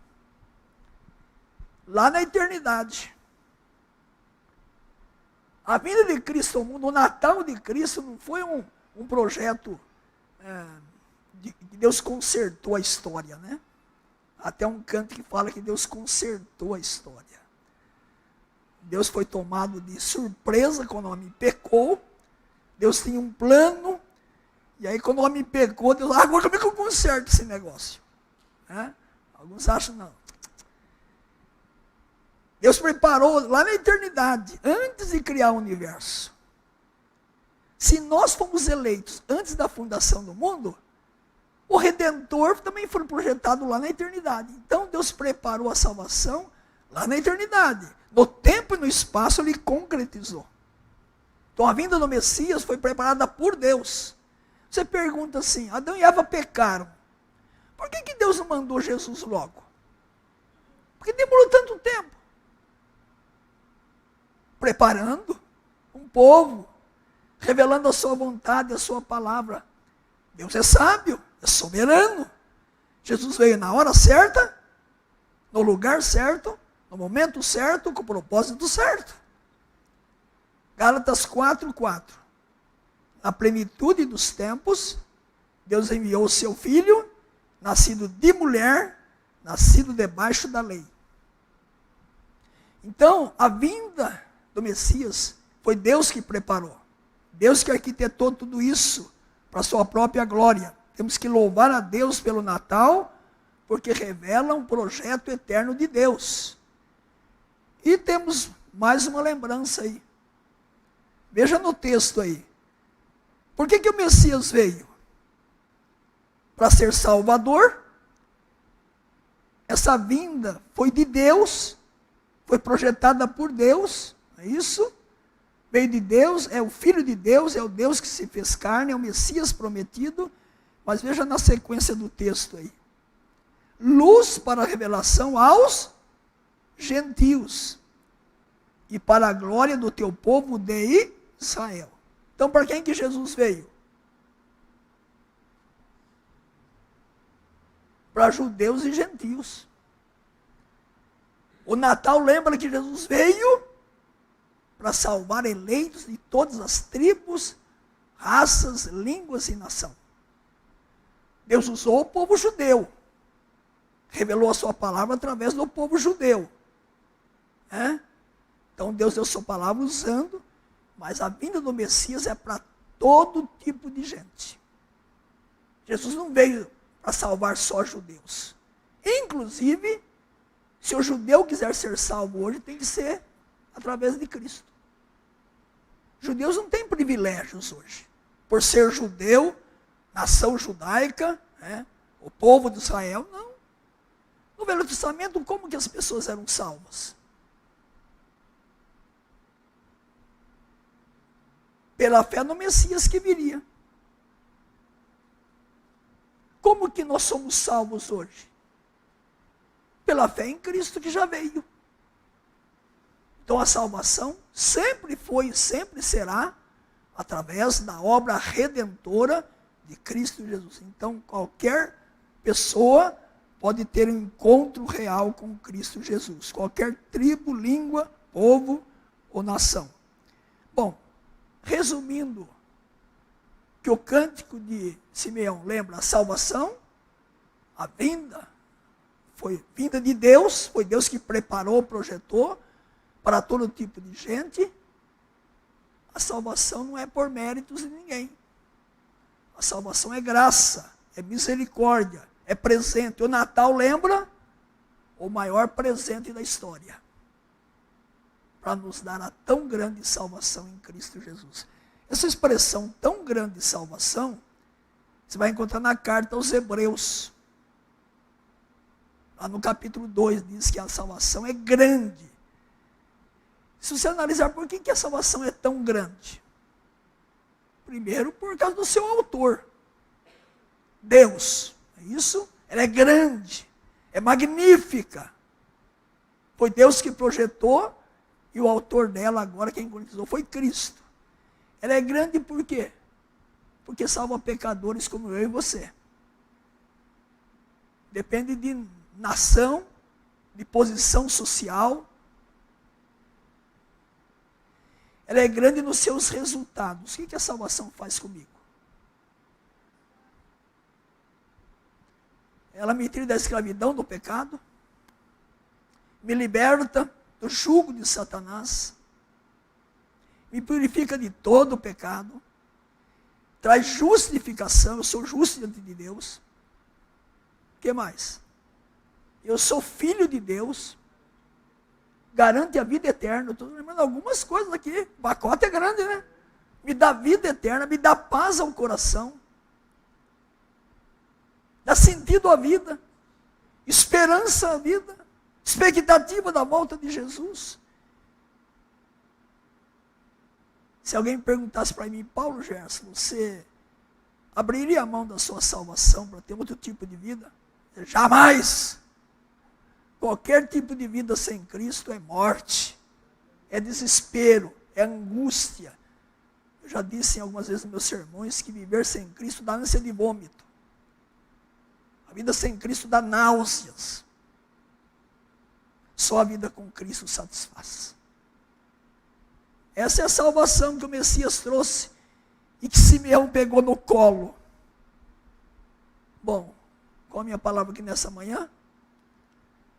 Lá na eternidade. A vinda de Cristo ao mundo, o Natal de Cristo não foi um projeto que Deus consertou a história, né? Até um canto que fala que Deus consertou a história. Deus foi tomado de surpresa quando o homem pecou. Deus tinha um plano. E aí quando o homem pecou, Deus, agora como é que eu conserto esse negócio? Alguns acham não. Deus preparou lá na eternidade, antes de criar o universo. Se nós fomos eleitos antes da fundação do mundo, o Redentor também foi projetado lá na eternidade. Então Deus preparou a salvação lá na eternidade. No tempo e no espaço ele concretizou. Então a vinda do Messias foi preparada por Deus. Você pergunta assim, Adão e Eva pecaram. Por que Deus não mandou Jesus logo? Porque demorou tanto tempo. Preparando um povo, revelando a sua vontade, a sua palavra. Deus é sábio, é soberano. Jesus veio na hora certa, no lugar certo, no momento certo, com o propósito certo. Gálatas 4:4. Na plenitude dos tempos, Deus enviou o seu Filho, nascido de mulher, nascido debaixo da lei. Então, a vinda do Messias foi Deus que preparou. Deus que arquitetou tudo isso para a sua própria glória. Temos que louvar a Deus pelo Natal, porque revela um projeto eterno de Deus. E temos mais uma lembrança aí. Veja no texto aí. Por que o Messias veio? Para ser Salvador. Essa vinda foi de Deus, foi projetada por Deus, é isso? Veio de Deus, é o Filho de Deus, é o Deus que se fez carne, é o Messias prometido. Mas veja na sequência do texto aí. Luz para a revelação aos gentios e para a glória do teu povo de Israel. Então, para quem que Jesus veio? Para judeus e gentios. O Natal lembra que Jesus veio para salvar eleitos de todas as tribos, raças, línguas e nação. Deus usou o povo judeu. Revelou a sua palavra através do povo judeu. Então Deus deu a sua palavra usando, mas a vinda do Messias é para todo tipo de gente. Jesus não veio para salvar só judeus. Inclusive, se o judeu quiser ser salvo hoje, tem que ser através de Cristo. Judeus não têm privilégios hoje. Por ser judeu, nação judaica, o povo de Israel, não. No Velho Testamento, como que as pessoas eram salvas? Pela fé no Messias que viria. Como que nós somos salvos hoje? Pela fé em Cristo que já veio. Então a salvação sempre foi e sempre será através da obra redentora de Cristo Jesus. Então qualquer pessoa pode ter um encontro real com Cristo Jesus. Qualquer tribo, língua, povo ou nação. Bom, resumindo, que o cântico de Simeão lembra a salvação, a vinda, foi vinda de Deus, foi Deus que preparou, projetou para todo tipo de gente. A salvação não é por méritos de ninguém. A salvação é graça, é misericórdia, é presente. O Natal lembra o maior presente da história, para nos dar a tão grande salvação em Cristo Jesus. Essa expressão tão grande salvação, você vai encontrar na carta aos Hebreus. Lá no capítulo 2 diz que a salvação é grande. Se você analisar por que a salvação é tão grande. Primeiro, por causa do seu autor. Deus. É isso? Ela é grande. É magnífica. Foi Deus que projetou e o autor dela agora, quem concretizou, foi Cristo. Ela é grande por quê? Porque salva pecadores como eu e você. Depende de nação, de posição social. Ela é grande nos seus resultados. O que a salvação faz comigo? Ela me tira da escravidão do pecado, me liberta do jugo de Satanás, me purifica de todo o pecado, traz justificação, eu sou justo diante de Deus. O que mais? Eu sou filho de Deus, garante a vida eterna. Estou lembrando algumas coisas aqui, o pacote é grande, né? Me dá vida eterna, me dá paz ao coração, dá sentido à vida, esperança à vida, expectativa da volta de Jesus. Se alguém perguntasse para mim, Paulo Gerson, você abriria a mão da sua salvação para ter outro tipo de vida? Jamais! Qualquer tipo de vida sem Cristo é morte, é desespero, é angústia. Eu já disse algumas vezes nos meus sermões que viver sem Cristo dá ânsia de vômito. A vida sem Cristo dá náuseas. Só a vida com Cristo satisfaz. Essa é a salvação que o Messias trouxe e que Simeão pegou no colo. Bom, qual a minha palavra aqui nessa manhã?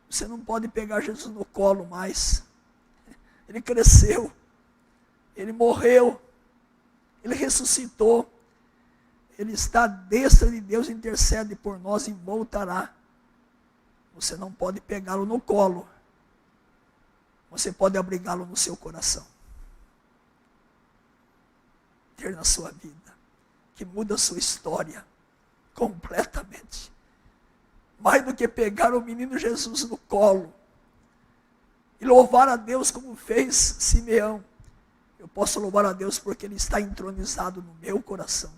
Você não pode pegar Jesus no colo mais. Ele cresceu, ele morreu, ele ressuscitou, ele está à destra de Deus, intercede por nós e voltará. Você não pode pegá-lo no colo, você pode abrigá-lo no seu coração. Ter na sua vida, que muda a sua história completamente. Mais do que pegar o menino Jesus no colo e louvar a Deus como fez Simeão, eu posso louvar a Deus porque Ele está entronizado no meu coração.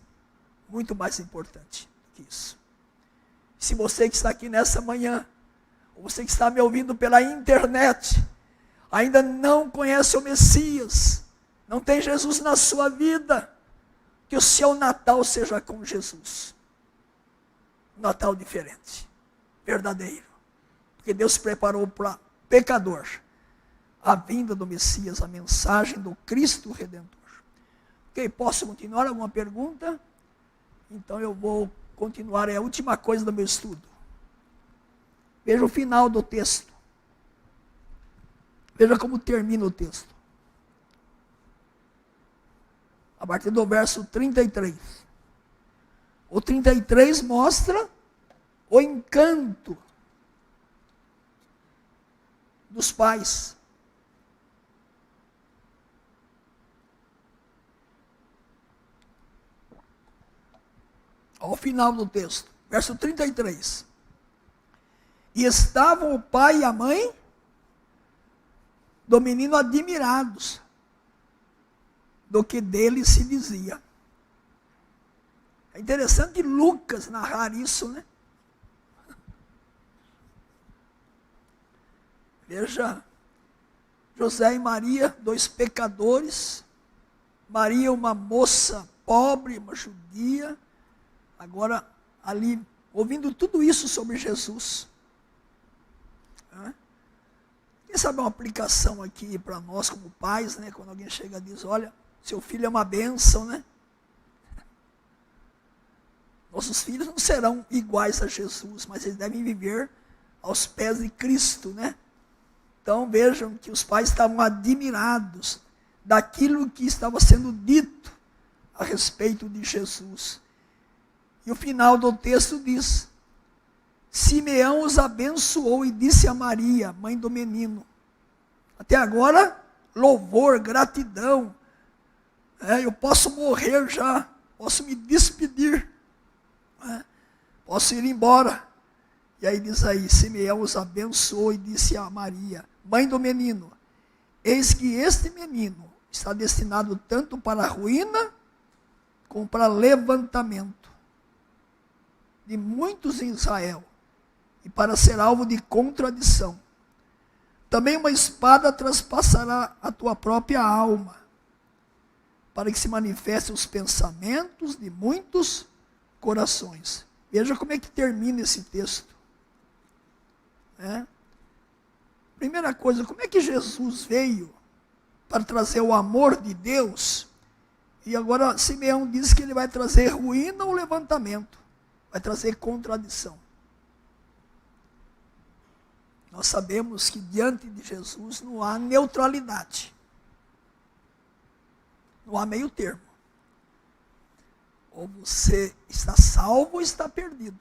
Muito mais importante do que isso. Se você que está aqui nessa manhã, ou você que está me ouvindo pela internet, ainda não conhece o Messias, não tem Jesus na sua vida, que o seu Natal seja com Jesus. Um Natal diferente, verdadeiro. Porque Deus preparou para pecador a vinda do Messias, a mensagem do Cristo Redentor. Ok, posso continuar? Alguma pergunta? Então eu vou continuar, é a última coisa do meu estudo. Veja o final do texto. Veja como termina o texto. A partir do verso 33. O 33 mostra o encanto dos pais. Ao final do texto, verso 33. E estavam o pai e a mãe do menino admirados do que dele se dizia. É interessante Lucas narrar isso, né? Veja, José e Maria, dois pecadores. Maria, uma moça pobre, uma judia. Agora, ali, ouvindo tudo isso sobre Jesus. Quem sabe uma aplicação aqui para nós como pais, né? Quando alguém chega e diz, olha, seu filho é uma bênção, né? Nossos filhos não serão iguais a Jesus, mas eles devem viver aos pés de Cristo, né? Então vejam que os pais estavam admirados daquilo que estava sendo dito a respeito de Jesus. E o final do texto diz, Simeão os abençoou e disse a Maria, mãe do menino. Até agora, louvor, gratidão. Eu posso morrer já, posso me despedir, posso ir embora. E aí diz aí, Simeão os abençoou e disse a Maria, mãe do menino, eis que este menino está destinado tanto para a ruína, como para levantamento de muitos em Israel, e para ser alvo de contradição. Também uma espada traspassará a tua própria alma, para que se manifestem os pensamentos de muitos corações. Veja como é que termina esse texto. Primeira coisa, como é que Jesus veio para trazer o amor de Deus? E agora Simeão diz que ele vai trazer ruína ou levantamento. Vai trazer contradição. Nós sabemos que diante de Jesus não há neutralidade. Não há meio termo. Ou você está salvo ou está perdido.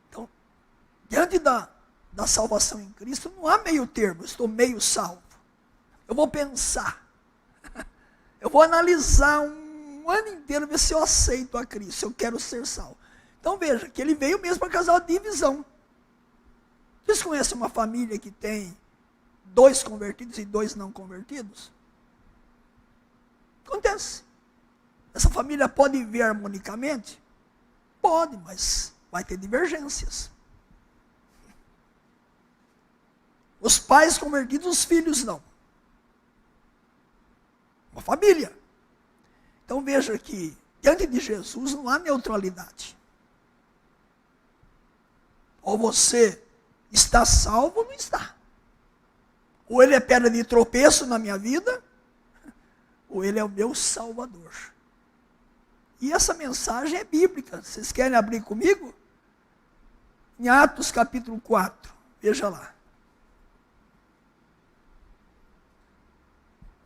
Então, diante da salvação em Cristo, não há meio termo. Eu estou meio salvo. Eu vou pensar. Eu vou analisar um ano inteiro, ver se eu aceito a Cristo, se eu quero ser salvo. Então veja, que ele veio mesmo para causar divisão. Vocês conhecem uma família que tem 2 convertidos e 2 não convertidos? Acontece. Essa família pode viver harmonicamente? Pode, mas vai ter divergências. Os pais convertidos, os filhos não. Uma família. Então veja que diante de Jesus não há neutralidade. Ou você está salvo ou não está. Ou ele é pedra de tropeço na minha vida, ou ele é o meu Salvador. E essa mensagem é bíblica. Vocês querem abrir comigo? Em Atos capítulo 4. Veja lá.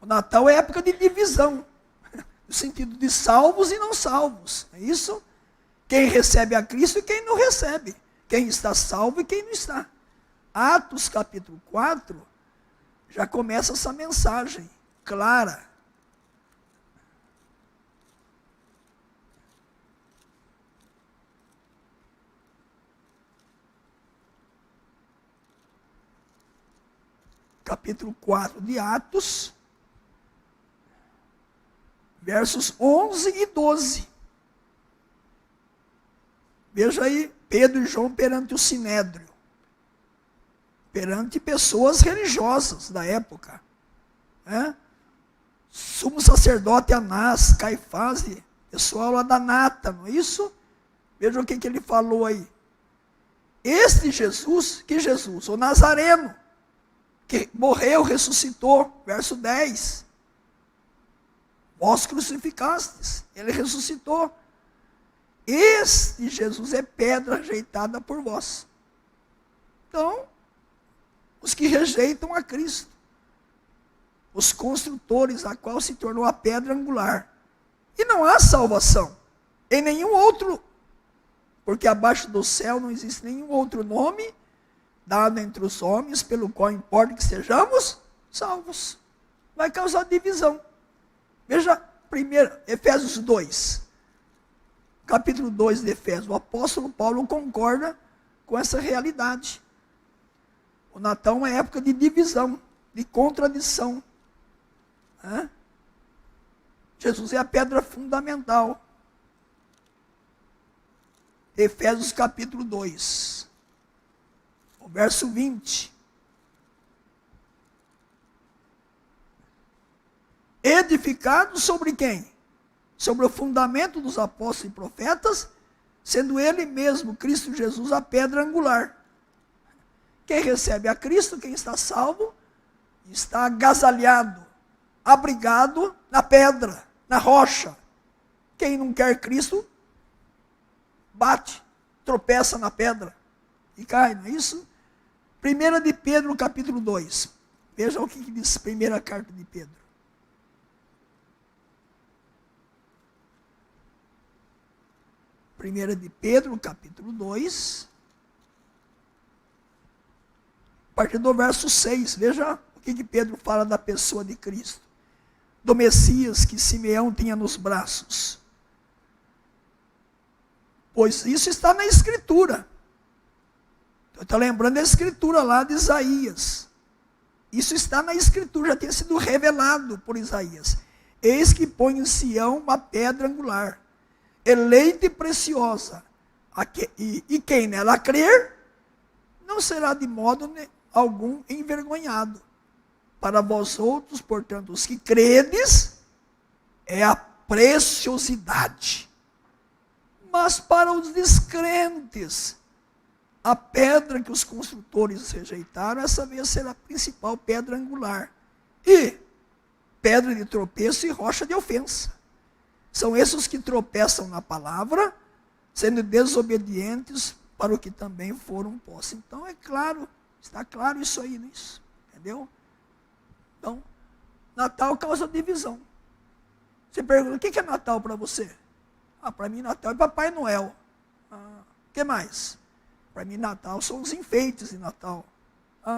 O Natal é época de divisão. No sentido de salvos e não salvos. É isso? Quem recebe a Cristo e quem não recebe. Quem está salvo e quem não está. Atos capítulo 4 já começa essa mensagem clara. Capítulo 4 de Atos, versos 11 e 12. Veja aí, Pedro e João perante o Sinédrio. Perante pessoas religiosas da época. Sumo sacerdote Anás, Caifás, pessoal lá da nata, não é isso? Veja o que ele falou aí. Este Jesus, que Jesus? O Nazareno, que morreu, ressuscitou, verso 10. Vós crucificastes, ele ressuscitou. Este Jesus é pedra rejeitada por vós. Então, os que rejeitam a Cristo, os construtores, a qual se tornou a pedra angular. E não há salvação em nenhum outro, porque abaixo do céu não existe nenhum outro nome dado entre os homens, pelo qual importa que sejamos salvos. Vai causar divisão. Veja, primeiro, Efésios 2. Capítulo 2 de Efésios. O apóstolo Paulo concorda com essa realidade. O Natal é uma época de divisão, de contradição. Jesus é a pedra fundamental. Efésios capítulo 2. O verso 20. Edificado sobre quem? Sobre o fundamento dos apóstolos e profetas, sendo ele mesmo, Cristo Jesus, a pedra angular. Quem recebe a Cristo, quem está salvo, está agasalhado, abrigado na pedra, na rocha. Quem não quer Cristo, bate, tropeça na pedra e cai, não é isso? 1 de Pedro, capítulo 2. Veja o que diz a primeira carta de Pedro. 1 de Pedro, capítulo 2. A partir do verso 6. Veja o que Pedro fala da pessoa de Cristo. Do Messias que Simeão tinha nos braços. Pois isso está na Escritura. Estou lembrando da Escritura lá de Isaías. Isso está na Escritura, já tinha sido revelado por Isaías. Eis que põe em Sião uma pedra angular, eleita e preciosa. E quem nela crer, não será de modo algum envergonhado. Para vós outros, portanto, os que credes, é a preciosidade. Mas para os descrentes, a pedra que os construtores rejeitaram, essa vez será a principal pedra angular. E pedra de tropeço e rocha de ofensa. São esses os que tropeçam na palavra, sendo desobedientes para o que também foram postos. Então é claro, está claro isso aí, nisso. Entendeu? Então, Natal causa divisão. Você pergunta, o que é Natal para você? Para mim Natal é Papai Noel. O que mais? Para mim Natal são os enfeites de Natal.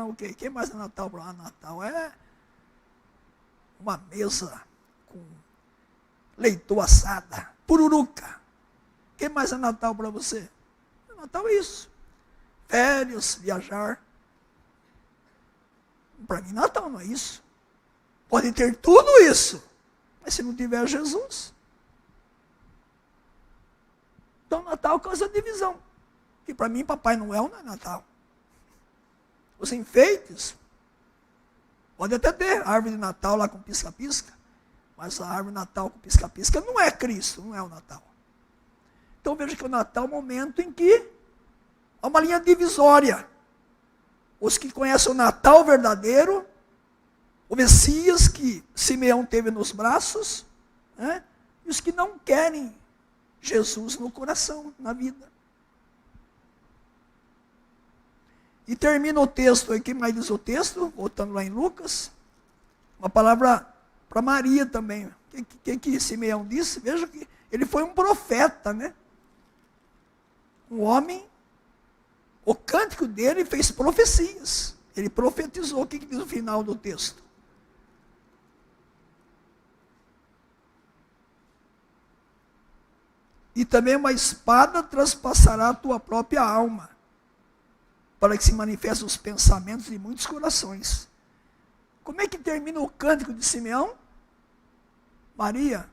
O que mais é Natal? Natal é uma mesa com leitoa assada, pururuca. O que mais é Natal para você? Natal é isso. Férias, viajar. Para mim Natal não é isso. Pode ter tudo isso, Mas se não tiver Jesus... Então, Natal causa divisão. Que para mim, Papai Noel não é Natal. Os enfeites, pode até ter árvore de Natal lá com pisca-pisca, mas a árvore de Natal com pisca-pisca não é Cristo, não é o Natal. Então veja que o Natal é o momento em que há uma linha divisória. Os que conhecem o Natal verdadeiro, o Messias que Simeão teve nos braços, né? E os que não querem Jesus no coração, na vida. E termina o texto aqui, mais diz o texto, voltando lá em Lucas, uma palavra para Maria também. O que Simeão disse? Veja que ele foi um profeta, né? Um homem, o cântico dele fez profecias. Ele profetizou. O que diz o final do texto? E também uma espada transpassará a tua própria alma, para que se manifestem os pensamentos de muitos corações. Como é que termina o cântico de Simeão? Maria,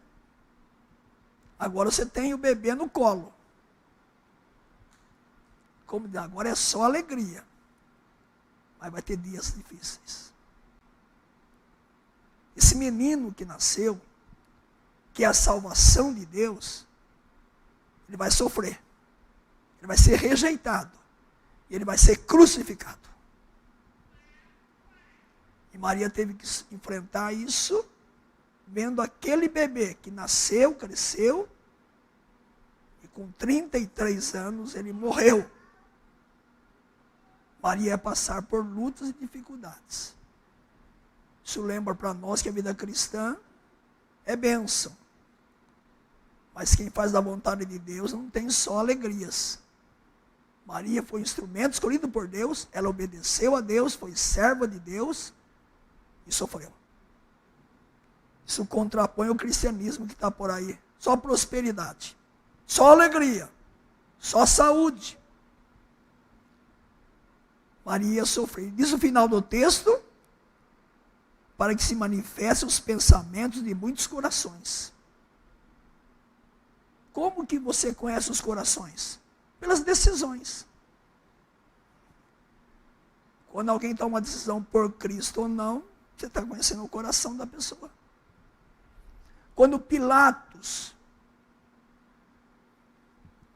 agora você tem o bebê no colo. Como agora é só alegria. Mas vai ter dias difíceis. Esse menino que nasceu, que é a salvação de Deus, ele vai sofrer. Ele vai ser rejeitado. E ele vai ser crucificado. E Maria teve que enfrentar isso, vendo aquele bebê que nasceu, cresceu, e com 33 anos ele morreu. Maria ia passar por lutas e dificuldades. Isso lembra para nós que a vida cristã é bênção. Mas quem faz da vontade de Deus não tem só alegrias. Maria foi instrumento escolhido por Deus, ela obedeceu a Deus, foi serva de Deus e sofreu. Isso contrapõe o cristianismo que está por aí. Só prosperidade, só alegria, só saúde. Maria sofreu. Diz o final do texto, para que se manifestem os pensamentos de muitos corações. Como que você conhece os corações? Pelas decisões. Quando alguém toma uma decisão por Cristo ou não, você está conhecendo o coração da pessoa. Quando Pilatos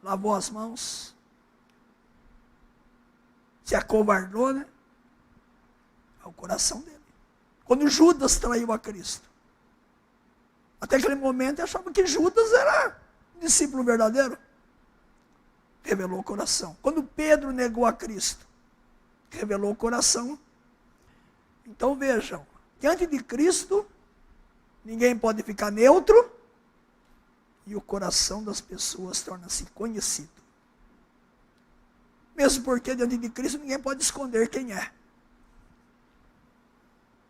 lavou as mãos, se acovardou, né? É o coração dele. Quando Judas traiu a Cristo, até aquele momento eu achava que Judas era um discípulo verdadeiro. Revelou o coração. Quando Pedro negou a Cristo, revelou o coração. Então vejam, diante de Cristo, ninguém pode ficar neutro, e o coração das pessoas torna-se conhecido. Mesmo porque diante de Cristo ninguém pode esconder quem é.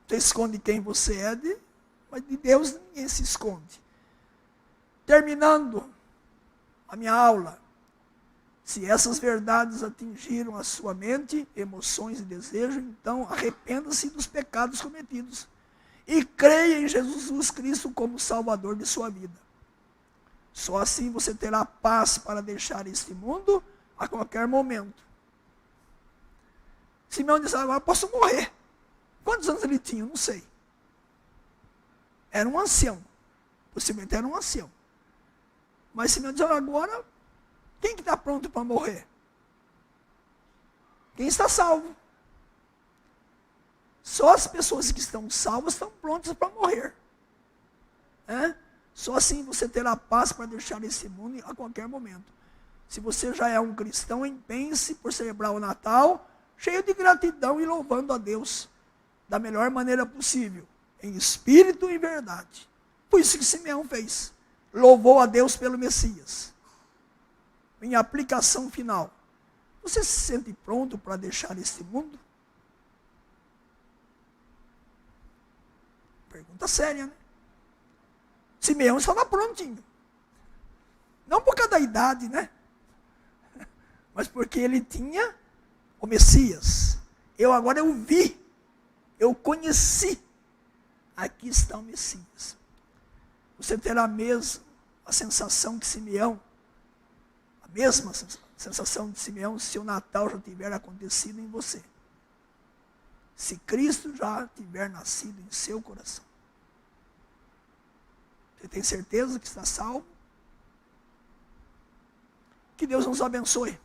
Você esconde quem você é, mas de Deus ninguém se esconde. Terminando a minha aula, se essas verdades atingiram a sua mente, emoções e desejos, então arrependa-se dos pecados cometidos e creia em Jesus Cristo como Salvador de sua vida. Só assim você terá paz para deixar este mundo a qualquer momento. Simeão disse, agora posso morrer. Quantos anos ele tinha? Não sei. Era um ancião. Possivelmente era um ancião. Mas Simeão disse, agora, quem que está pronto para morrer? Quem está salvo. Só as pessoas que estão salvas estão prontas para morrer. Só assim você terá paz para deixar esse mundo a qualquer momento. Se você já é um cristão, empenhe-se por celebrar o Natal, cheio de gratidão e louvando a Deus da melhor maneira possível, em espírito e verdade. Foi isso que Simeão fez. Louvou a Deus pelo Messias. Em aplicação final, você se sente pronto para deixar este mundo? Pergunta séria, né? Simeão estava prontinho. Não por causa da idade, né? Mas porque ele tinha o Messias. Agora eu vi, eu conheci. Aqui está o Messias. você terá mesmo a sensação de Simeão, a mesma sensação de Simeão, se o Natal já tiver acontecido em você. Se Cristo já tiver nascido em seu coração. Você tem certeza que está salvo? Que Deus nos abençoe.